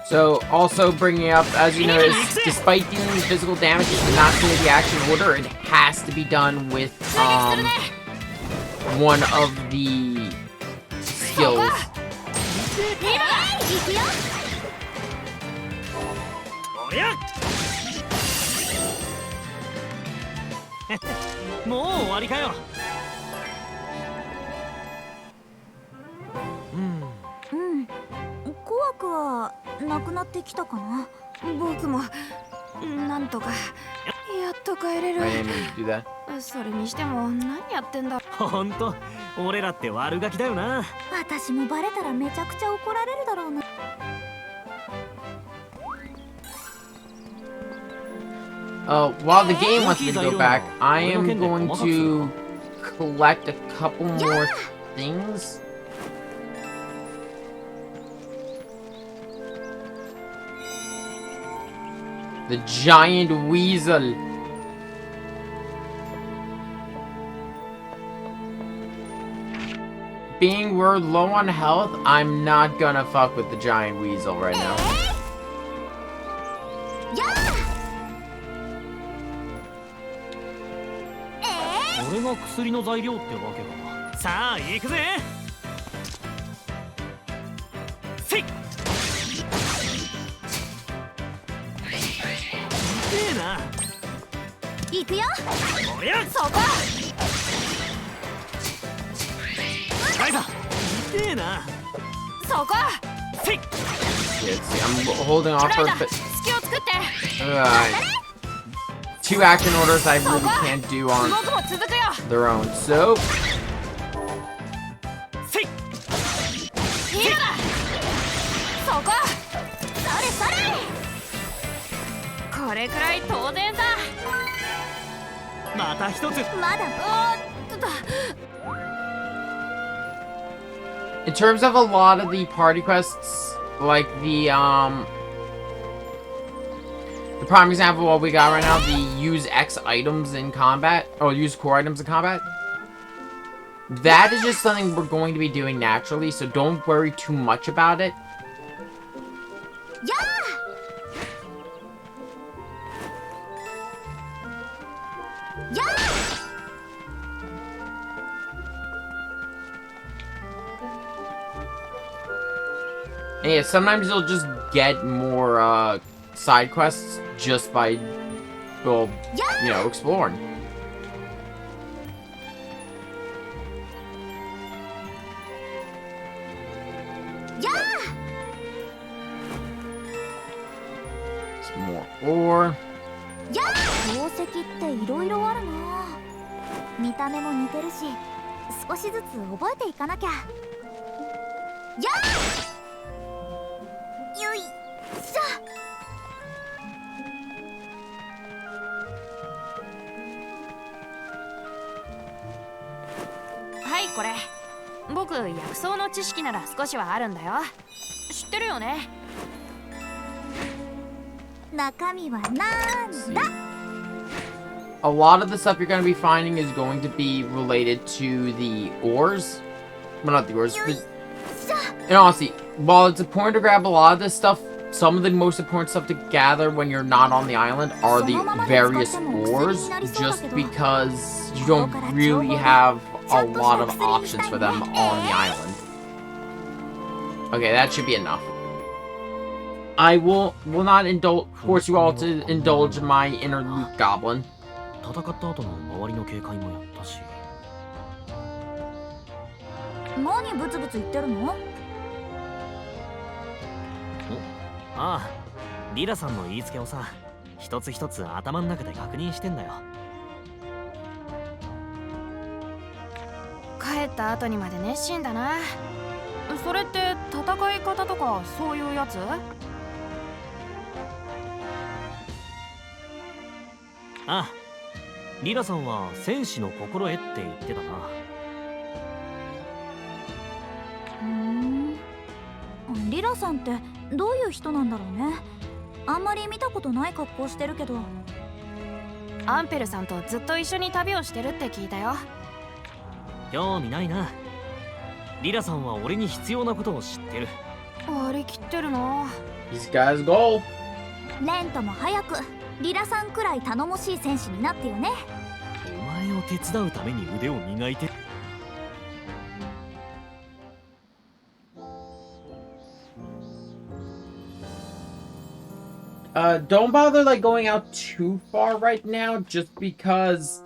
So, also bringing up, as you notice, despite dealing physical damage, it did not clear the action order. It has to be done with one of the skills. Hmm. 怖くはなくなってきたかな。僕もなんとかやっと帰れる。 I didn't mean to do that. それにしても何やってんだ。ほんと俺らって悪ガキだよな。私もバレたらめちゃくちゃ怒られるだろうな。While the game wants me to go back, I am going to collect a couple more things. The giant weasel. Being we're low on health, I'm not gonna fuck with the giant weasel right now. これが薬の材料ってわけか。さあ行くぜ。せい。いいな。行くよ。おりゃそこ。ライザー。いいな。そこ。せい。Yeah, I'm holding off for a bit. 隙を作って。Two action orders I really can't do on their own, so... せい。今だ。そこ。それそれ。これくらい当然さ。また一つ。まだ。In terms of a lot of the party quests, like the prime example of what we got right now, the use X items in combat, or use core items in combat, that is just something we're going to be doing naturally, so don't worry too much about it. And yeah, sometimes you'll just get more, side quests just by, well, you know, exploring. Some more ore. 宝石っていろいろあるな。見た目も似てるし、少しずつ覚えていかなきゃ。よいしょ。はいこれ。僕薬草の知識なら少しはあるんだよ。知ってるよね。中身はなんだ。 A lot of the stuff you're going to be finding is going to be related to the ores. Well, not the ores. And honestly, while it's important to grab a lot of this stuff, some of the most important stuff to gather when you're not on the island are the various ores, just because you don't really have a lot of options for them on the island. Okay, that should be enough. I will not force you all to indulge in my inner loot goblin. 戦った後の周りの警戒もやったし。何ブツブツ言ってるの？ああ、リラさんの言いつけをさ、一つ一つ頭の中で確認してんだよ。帰った後にまで熱心だな。それって戦い方とかそういうやつ？ああ、リラさんは戦士の心得って言ってたな。リラさんってどういう人なんだろうね。あんまり見たことない格好してるけど。アンペルさんとずっと一緒に旅をしてるって聞いたよ。興味ないな。リラさんは俺に必要なことを知ってる。割り切ってるな。 These guys go. レントも早くリラさんくらい頼もしい戦士になってよね。お前を手伝うために腕を磨いて。Don't bother like going out too far right now, just because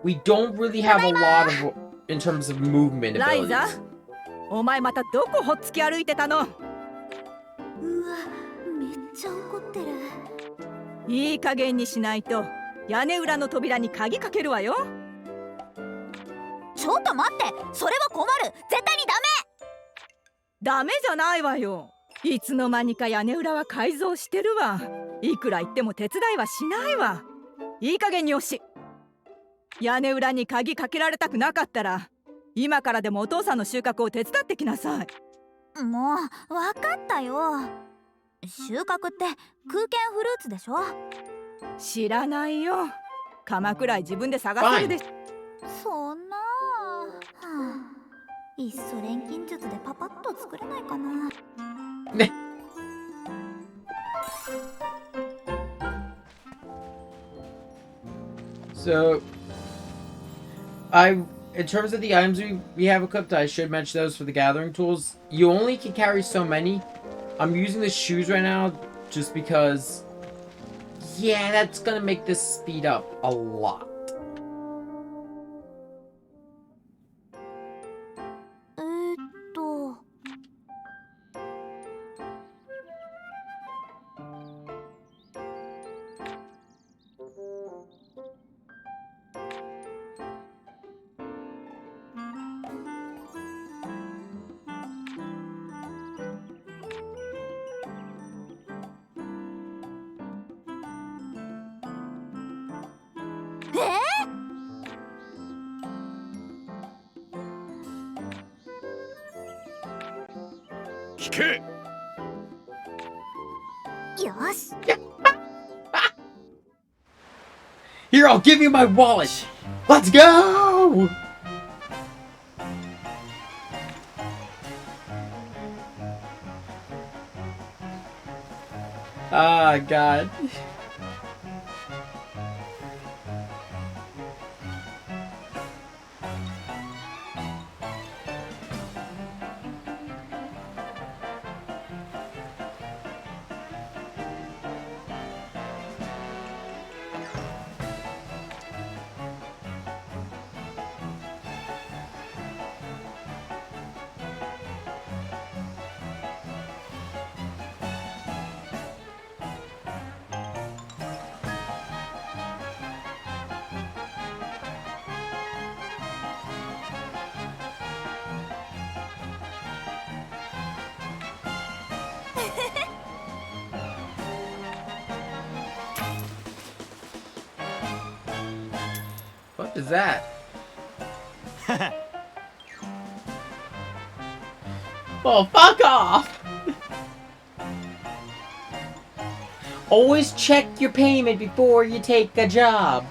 we don't really have a lot of in terms of movement abilities. ライザ、お前またどこほっつき歩いてたの？うわ、めっちゃ怒ってる。いい加減にしないと屋根裏の扉に鍵かけるわよ。ちょっと待って、それは困る。絶対にダメ。ダメじゃないわよ。いつの間にか屋根裏は改造してるわ。いくら言っても手伝いはしないわ。いい加減によし。屋根裏に鍵かけられたくなかったら、今からでもお父さんの収穫を手伝ってきなさい。もう分かったよ。収穫って空間フルーツでしょ。知らないよ。鎌くらい自分で探せるでしょ。そんな、いっそ錬金術でパパッと作れないかな。ね。So, in terms of the items we have equipped, I should mention those for the gathering tools. You only can carry so many. I'm using the shoes right now just because, yeah, that's gonna make this speed up a lot. Here, I'll give you my wallet. Let's go! Ah, God. What is that? Oh, fuck off! Always check your payment before you take a job.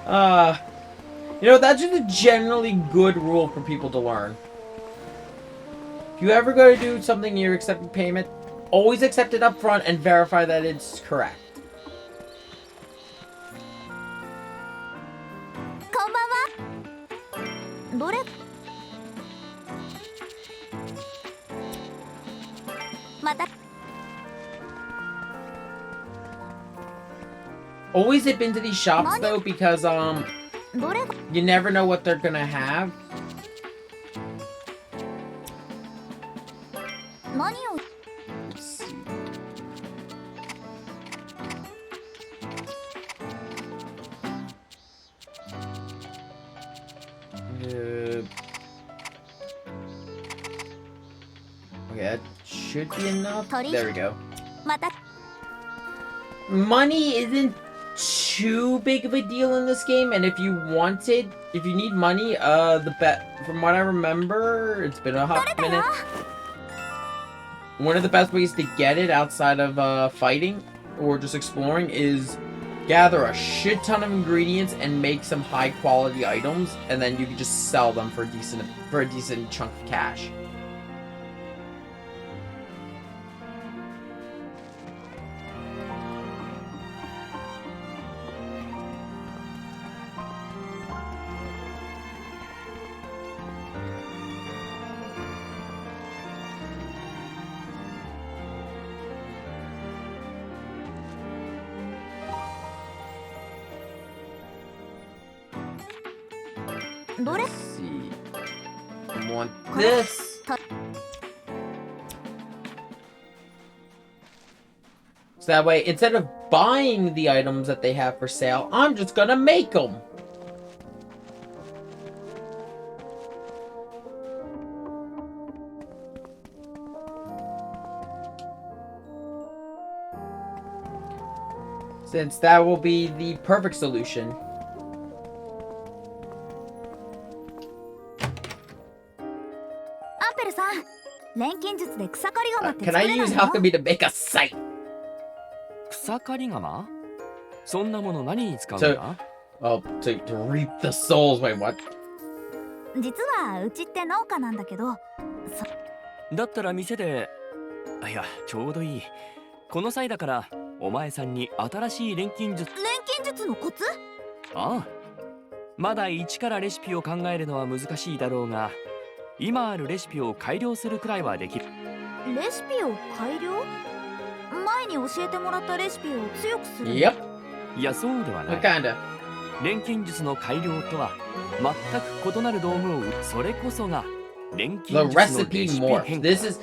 You know, that's just a generally good rule for people to learn. If you ever go to do something you're accepting payment, always accept it up front and verify that it's correct. こんばんは。どれ？また。 Always zip into these shops though, because you never know what they're gonna have. 何を？ Okay, that should be enough. There we go. また。 Money isn't too big of a deal in this game, and if you need money, from what I remember, it's been a hot minute. One of the best ways to get it outside of fighting or just exploring is gather a shit ton of ingredients and make some high quality items, and then you can just sell them for a decent chunk of cash. Let's see. I want this. So that way, instead of buying the items that they have for sale, I'm just gonna make them. Since that will be the perfect solution. Can I use alchemy to make a sight? 草刈り釜？そんなもの何に使うんだ？ Oh, to reap the souls. Wait, what? 実はうちって農家なんだけど、だったら店で、いや、ちょうどいい。この際だからお前さんに新しい錬金術。錬金術のコツ？ああ。まだ一からレシピを考えるのは難しいだろうが、今あるレシピを改良するくらいはできる。レシピを改良？前に教えてもらったレシピを強くする。Yep. いや、そうではない。What kinda? 錬金術の改良とは全く異なる道具を売る。それこそが錬金 The 術のレ recipe シピ morph. 変化。 This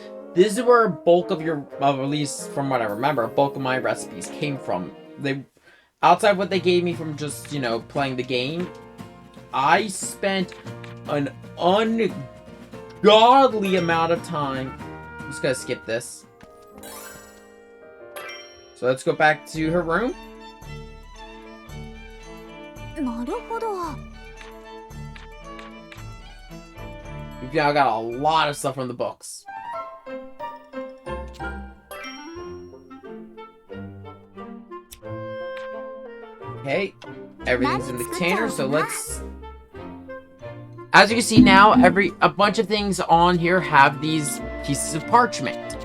is where bulk of your, at least from what I remember, bulk of my recipes came from. They, outside what they gave me from just, you know, playing the game, I spent an ungodly amount of time. I'm just gonna skip this. So let's go back to her room. なるほど。 We've now got a lot of stuff from the books. Okay, everything's in the container, so let's... As you can see now, a bunch of things on here have these pieces of parchment.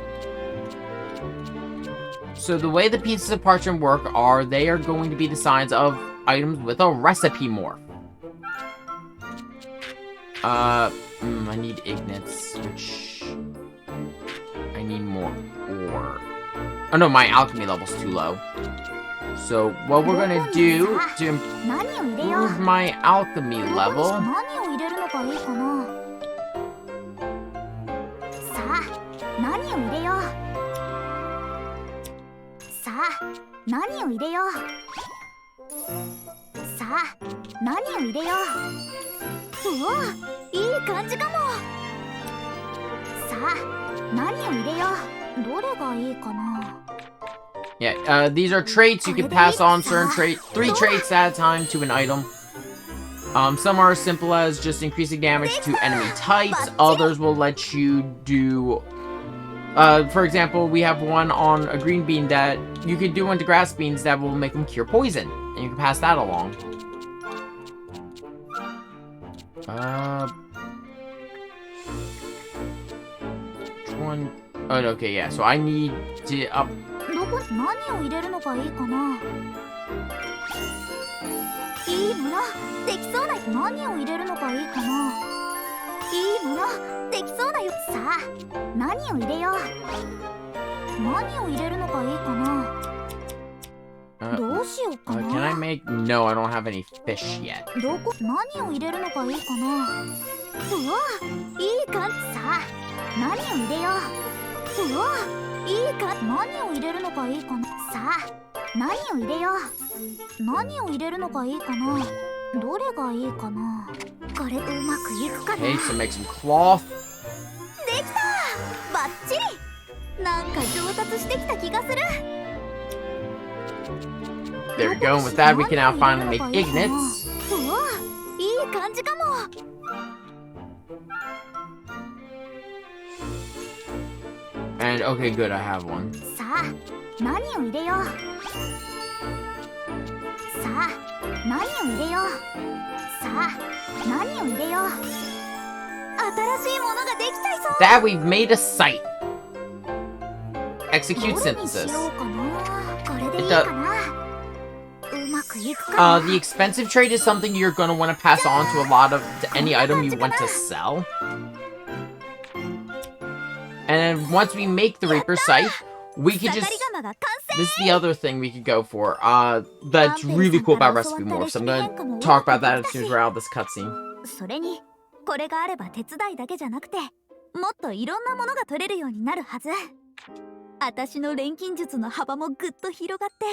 So the way the pieces of parchment work are, they are going to be the signs of items with a recipe morph. I need ignits, which... I need more ore. Oh no, my alchemy level's too low. So what we're gonna do to improve my alchemy level... うわ、いい感じかも。さあ、何を入れよう。どれがいいかな。Yeah, these are traits you can pass on certain 3 traits at a time to an item. Some are as simple as just increasing damage to enemy types. Others will let you do... for example, we have one on a green bean that you can do into grass beans that will make them cure poison. And you can pass that along. Which one? Oh, okay, yeah. So I need to up. 何を入れるのがいいかな。いいものできそうな。何を入れるのがいいかな。いいものできそうだよ。さあ、何を入れよう。何を入れるのがいいかな。どうしようかな。Can I make? No, I don't have any fish yet. 何を入れるのがいいかな。うわ、いい感じ。さあ、何を入れよう。うわ、いい感じ。何を入れるのがいいかな。さあ、何を入れよう。何を入れるのがいいかな。どれがいいかな。これうまくいくかな。Okay, so make some cloth. できた。バッチリ。なんか上達してきた気がする。There we go, and with that we can now finally make ignits. うわ、いい感じかも。And okay, good, I have one. さあ、何を入れよう。さあ、何を入れよう。さあ、何を入れよう。新しいものができちゃいそう。 That we've made a site. Execute synthesis. The expensive trade is something you're gonna want to pass on to any item you want to sell. And then once we make the Reaper site, we could just... This is the other thing we could go for. That's really cool about recipe morphs. I'm gonna talk about that as soon as we're out of this cutscene. それに、これがあれば手伝いだけじゃなくて、もっといろんなものが取れるようになるはず。私の錬金術の幅もぐっと広がって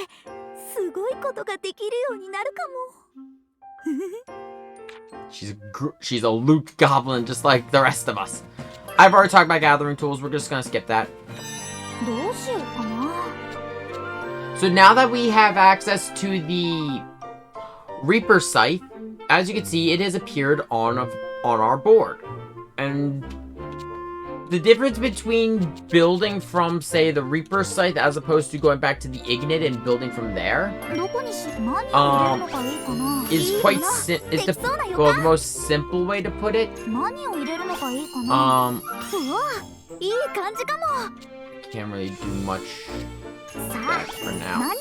すごいことができるようになるかも。She's a Luke goblin just like the rest of us. I've already talked about gathering tools. We're just gonna skip that. どうしようかな。 So now that we have access to the Reaper scythe, as you can see, it has appeared on our board. And the difference between building from, say, the Reaper scythe as opposed to going back to the Ignite and building from there is quite is the most simple way to put it. Can't really do much that for now.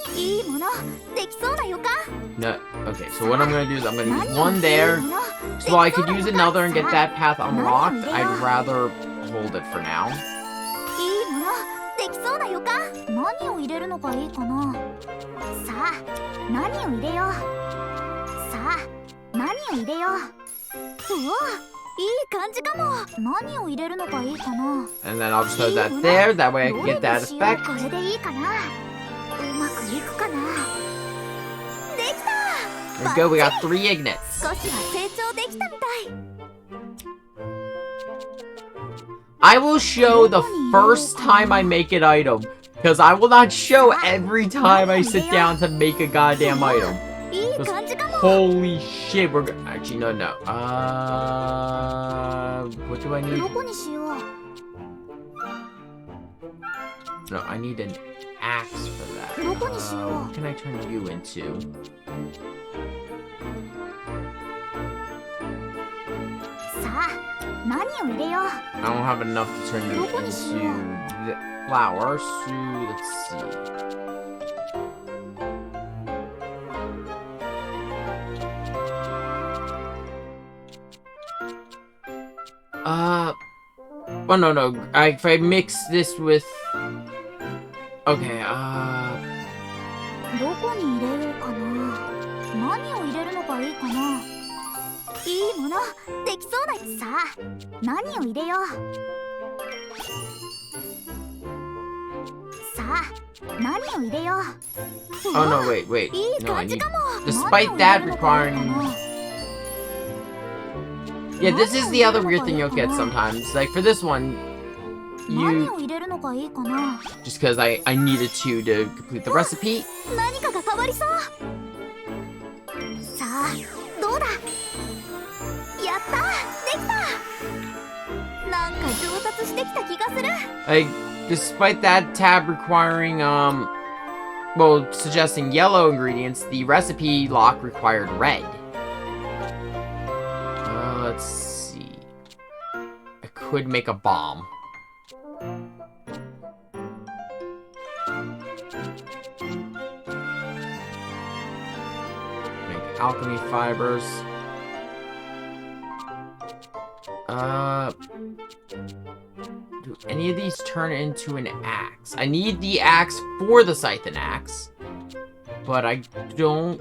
No, okay, so what I'm gonna do is I'm gonna use one there. So while I could use another and get that path unlocked, I'd rather hold it for now. 何を入れるのがいいかな。さあ、何を入れよう。さあ、何を入れよう。うわ、いい感じかも。何を入れるのがいいかな。 And then I'll just throw that there, that way I can get that effect. これでいいかな。うまくいくかな。できた。 There we go, we got 3 Ignites. 少しは成長できたみたい。 I will show the first time I make an item, because I will not show every time I sit down to make a goddamn item. Holy shit, we're gonna... Actually, no. What do I need? No, I need an axe for that. What can I turn you into? I don't have enough to turn you into the flower, so let's see. Oh no. If I mix this with... Okay, どこに入れようかな。何を入れるのがいいかな。いいものできそうだ。さあ、何を入れよう。さあ、何を入れよう。 Oh no, wait. No, I need... Despite that requiring... Yeah, this is the other weird thing you'll get sometimes. Like, for this one, you... Just because I needed to complete the recipe. 何かが変わりそう。さあ、どうだ。やった、できた。なんか上達してきた気がする。 Like, despite that tab requiring, well, suggesting yellow ingredients, the recipe lock required red. Let's see. I could make a bomb. Make alchemy fibers. Do any of these turn into an axe? I need the axe for the scythe and axe, but I don't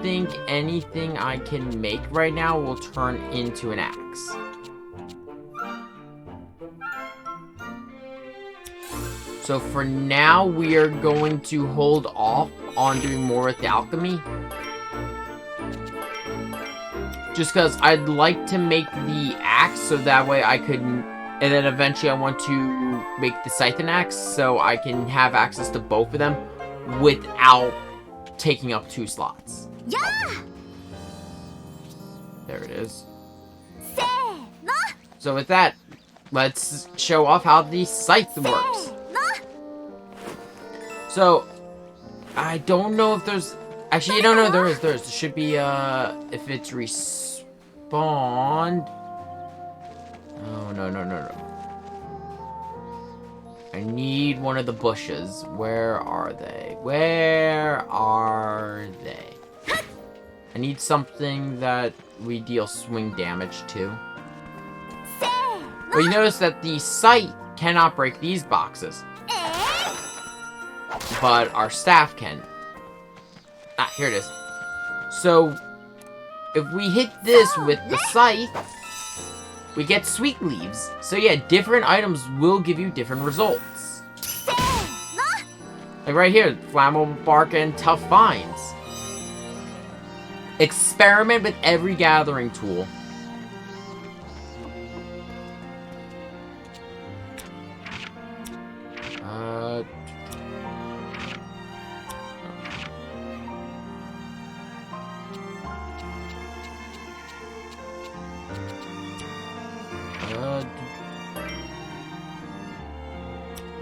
think anything I can make right now will turn into an axe. So for now, we are going to hold off on doing more with the alchemy. Just because I'd like to make the axe so that way I could... And then eventually I want to make the scythe and axe so I can have access to both of them without taking up 2 slots. Yeah! There it is. So with that, let's show off how the scythe works. So, I don't know if there's... Actually, no, there is. There should be, if it's respawned... Oh, no. I need one of the bushes. Where are they? I need something that we deal swing damage to. But you notice that the scythe cannot break these boxes. But our staff can. Ah, here it is. So, if we hit this with the scythe, we get sweet leaves. So yeah, different items will give you different results. Like right here, flammable bark and tough vines. Experiment with every gathering tool.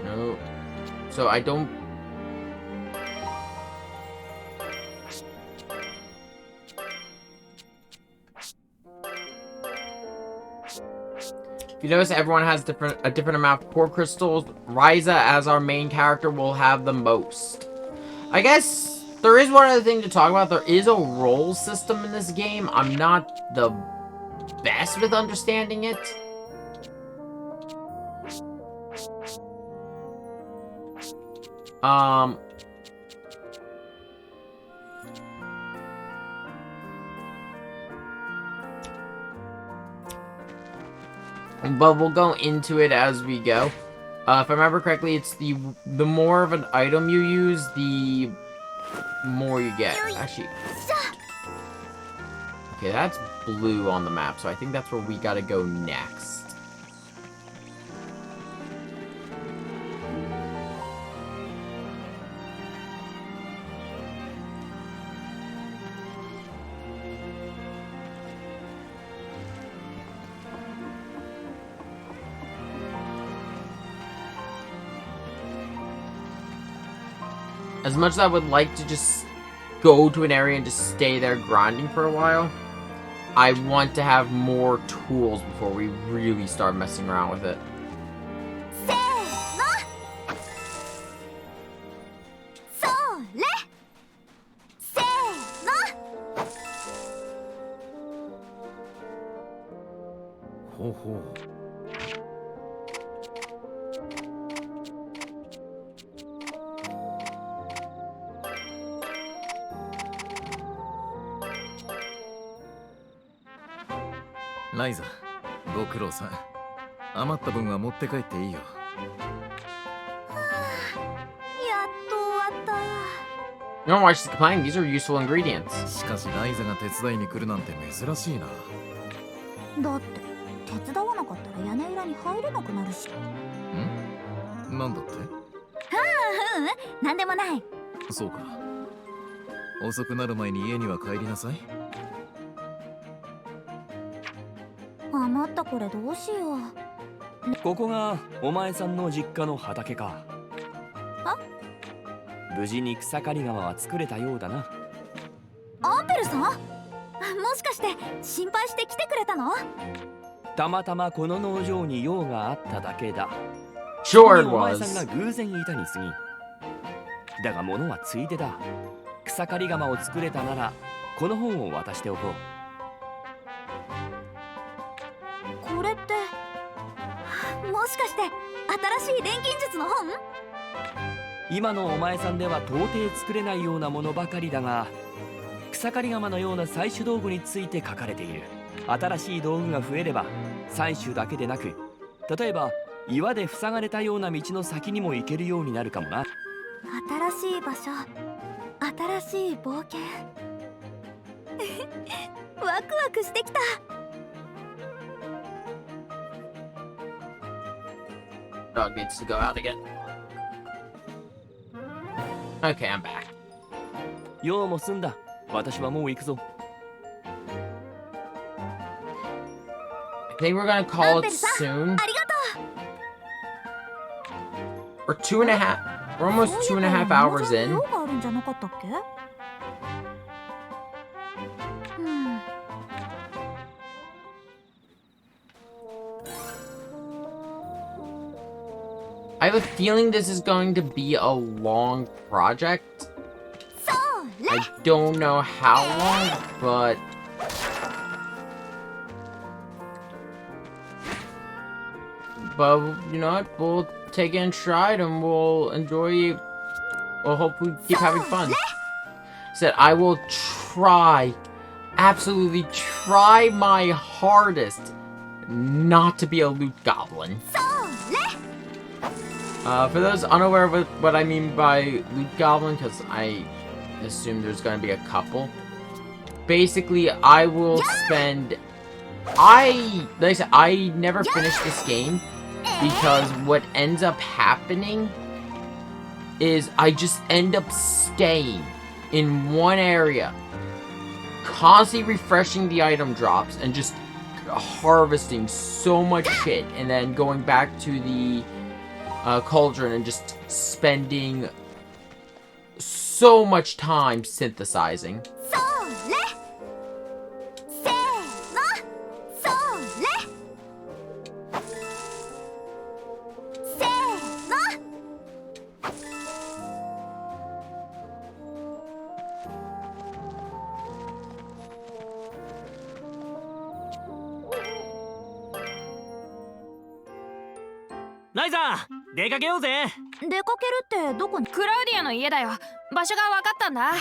No. So I don't... If you notice, everyone has a different amount of core crystals. Ryza, as our main character, will have the most. I guess there is one other thing to talk about. There is a role system in this game. I'm not the best with understanding it. But we'll go into it as we go. If I remember correctly, it's the more of an item you use, the more you get. Actually, okay, that's blue on the map, so I think that's where we gotta go next. As much as I would like to just go to an area and just stay there grinding for a while, I want to have more tools before we really start messing around with it.ライザ、ご苦労さん。余った分は持って帰っていいよ。やっと終わった。You don't watch the complaining, these are useful ingredients. しかしライザが手伝いに来るなんて珍しいな。だって手伝わなかったら屋根裏に入れなくなるし。ん？なんだって？なんでもない。そうか。遅くなる前に家には帰りなさい。余ったこれどうしよう。ここがお前さんの実家の畑か。無事に草刈り川は作れたようだな。アンペルさん？もしかして心配して来てくれたの？たまたまこの農場に用があっただけだ。Sure it お前さん was. が偶然いたに過ぎ。だが物はついでだ。草刈り釜を作れたならこの本を渡しておこう。これってもしかして新しい錬金術の本？今のお前さんでは到底作れないようなものばかりだが、草刈り釜のような採取道具について書かれている。新しい道具が増えれば採取だけでなく、例えば岩で塞がれたような道の先にも行けるようになるかもな。新しい場所、新しい冒険ワクワクしてきた。Dog needs to go out again. Okay, I'm back. 用も済んだ。私はもう行くぞ。I think we're gonna call it soon. ありがと We're 2.5. We're almost 2.5 hours in. 用があるんじゃなかったっけI have a feeling this is going to be a long project. I don't know how long, but you know what? We'll take it in stride and we'll enjoy. We'll hopefully keep having fun. Said I will try, absolutely try my hardest not to be a loot goblin. For those unaware of what I mean by loot goblin, because I assume there's going to be a couple. Basically, I will spend... like I said, I never finished this game because what ends up happening is I just end up staying in one area, constantly refreshing the item drops and just harvesting so much shit, and then going back to the cauldron and just spending so much time synthesizing.ライザー、出かけようぜ。出かけるってどこに？クラウディアの家だよ。場所が分かったんだ。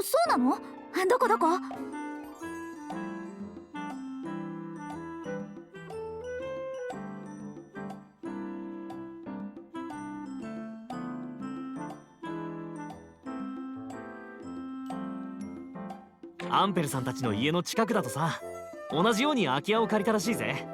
そうなの？どこどこ？アンペルさんたちの家の近くだとさ、同じように空き家を借りたらしいぜ。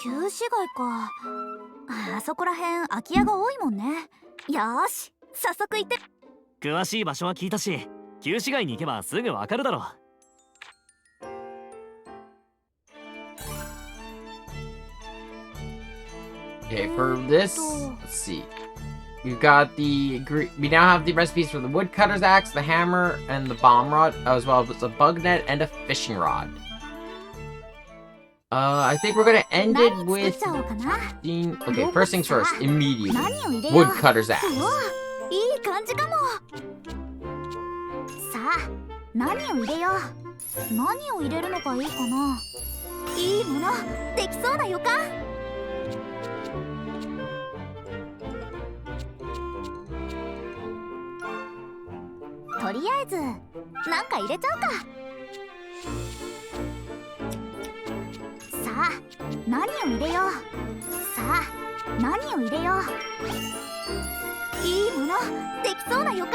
旧市街か。あそこらへん空き家が多いもんね。よーし、早速行って。詳しい場所は聞いたし、旧市街に行けばすぐわかるだろう。Okay, for this, let's see. We've got we now have the recipes for the woodcutter's axe, the hammer, and the bomb rod, as well as a bug net and a fishing rod. I think we're gonna end it with... Okay, first things first, immediately. Woodcutter's axe. いい感じかも。さあ、何を入れよう。何を入れるのがいいかな。いいもの、できそうな予感。とりあえず、なんか入れちゃうか。さあ、何を入れよう。さあ、何を入れよう。いいもの、できそうな予感。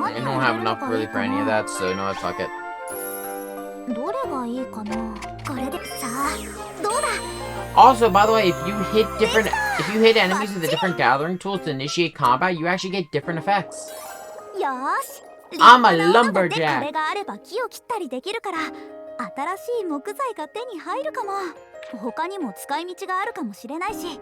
I don't have enough really for any of that, so no, fuck it. どれがいいかな。これでさあ、どうだ。Also, by the way, if you hit enemies with the different gathering tools to initiate combat, you actually get different effects. よーし。I'm a lumberjack. これがあれば木を切ったりできるから、新しい木材が手に入るかも。他にも使い道があるかもしれないし。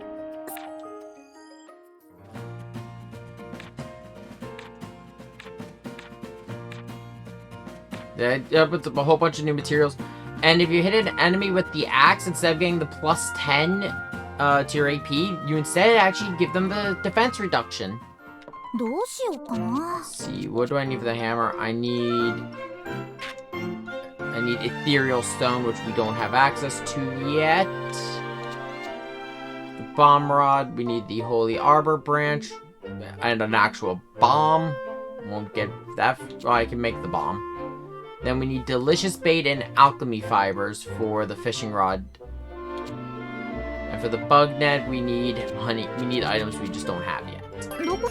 Yeah, with a whole bunch of new materials. And if you hit an enemy with the axe, instead of getting the plus 10 to your AP, you instead actually give them the defense reduction. どうしようかな。 Let's see, what do I need for the hammer? I need ethereal stone, which we don't have access to yet. The bomb rod, we need the holy arbor branch and an actual bomb. Won't get that. Well, I can make the bomb. Then we need delicious bait and alchemy fibers for the fishing rod. And for the bug net, we need honey. We need items we just don't have yet.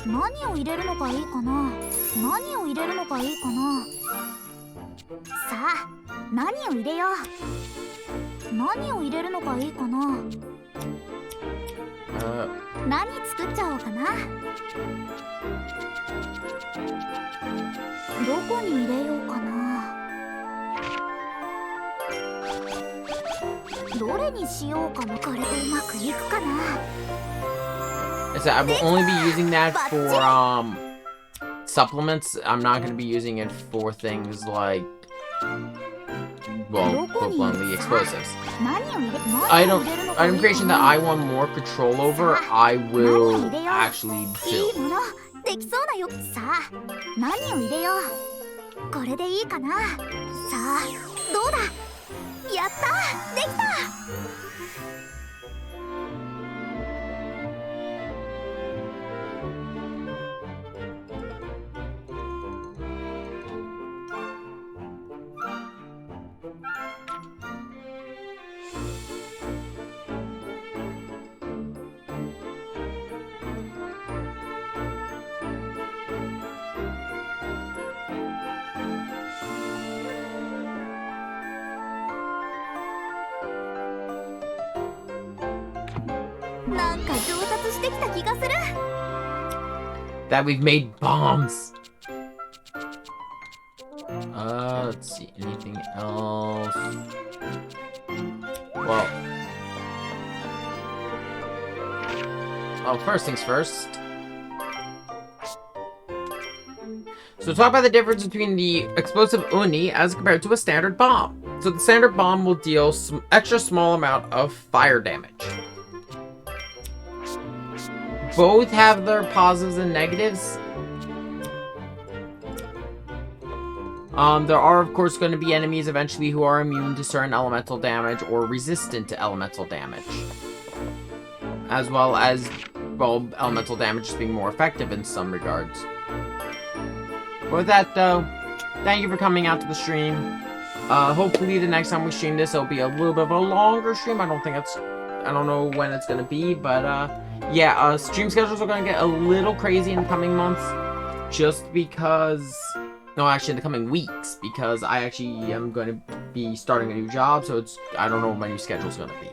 何を入れるのがいいかな。何を入れるのがいいかな。さあ、何を入れよう。何を入れるのがいいかな。何作っちゃおうかな。どこに入れようかな。どれにしようかな。これでうまくいくかな。So I will only be using that for supplements. I'm not going to be using it for things like well, put bluntly, explosives. 何を入れ Item creation that I want more control over, I will actually いい build. ものできそうだよ。さあ何を入れよう。これでいいかな。さあどうだ。やったできた。なんか上達してきた気がする。 That we've made bombs. Let's see, anything else? Well, first things first. So talk about the difference between the explosive uni as compared to a standard bomb. So the standard bomb will deal some extra small amount of fire damage. Both have their positives and negatives. There are, of course, going to be enemies eventually who are immune to certain elemental damage or resistant to elemental damage. As well as, well, elemental damage just being more effective in some regards. But with that, though, thank you for coming out to the stream. Hopefully the next time we stream this, it'll be a little bit of a longer stream. I don't know when it's going to be, but, yeah, stream schedules are going to get a little crazy in the coming months. Just because... No, actually, in the coming weeks, because I actually am going to be starting a new job, so I don't know what my new schedule is going to be.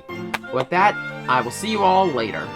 With that, I will see you all later.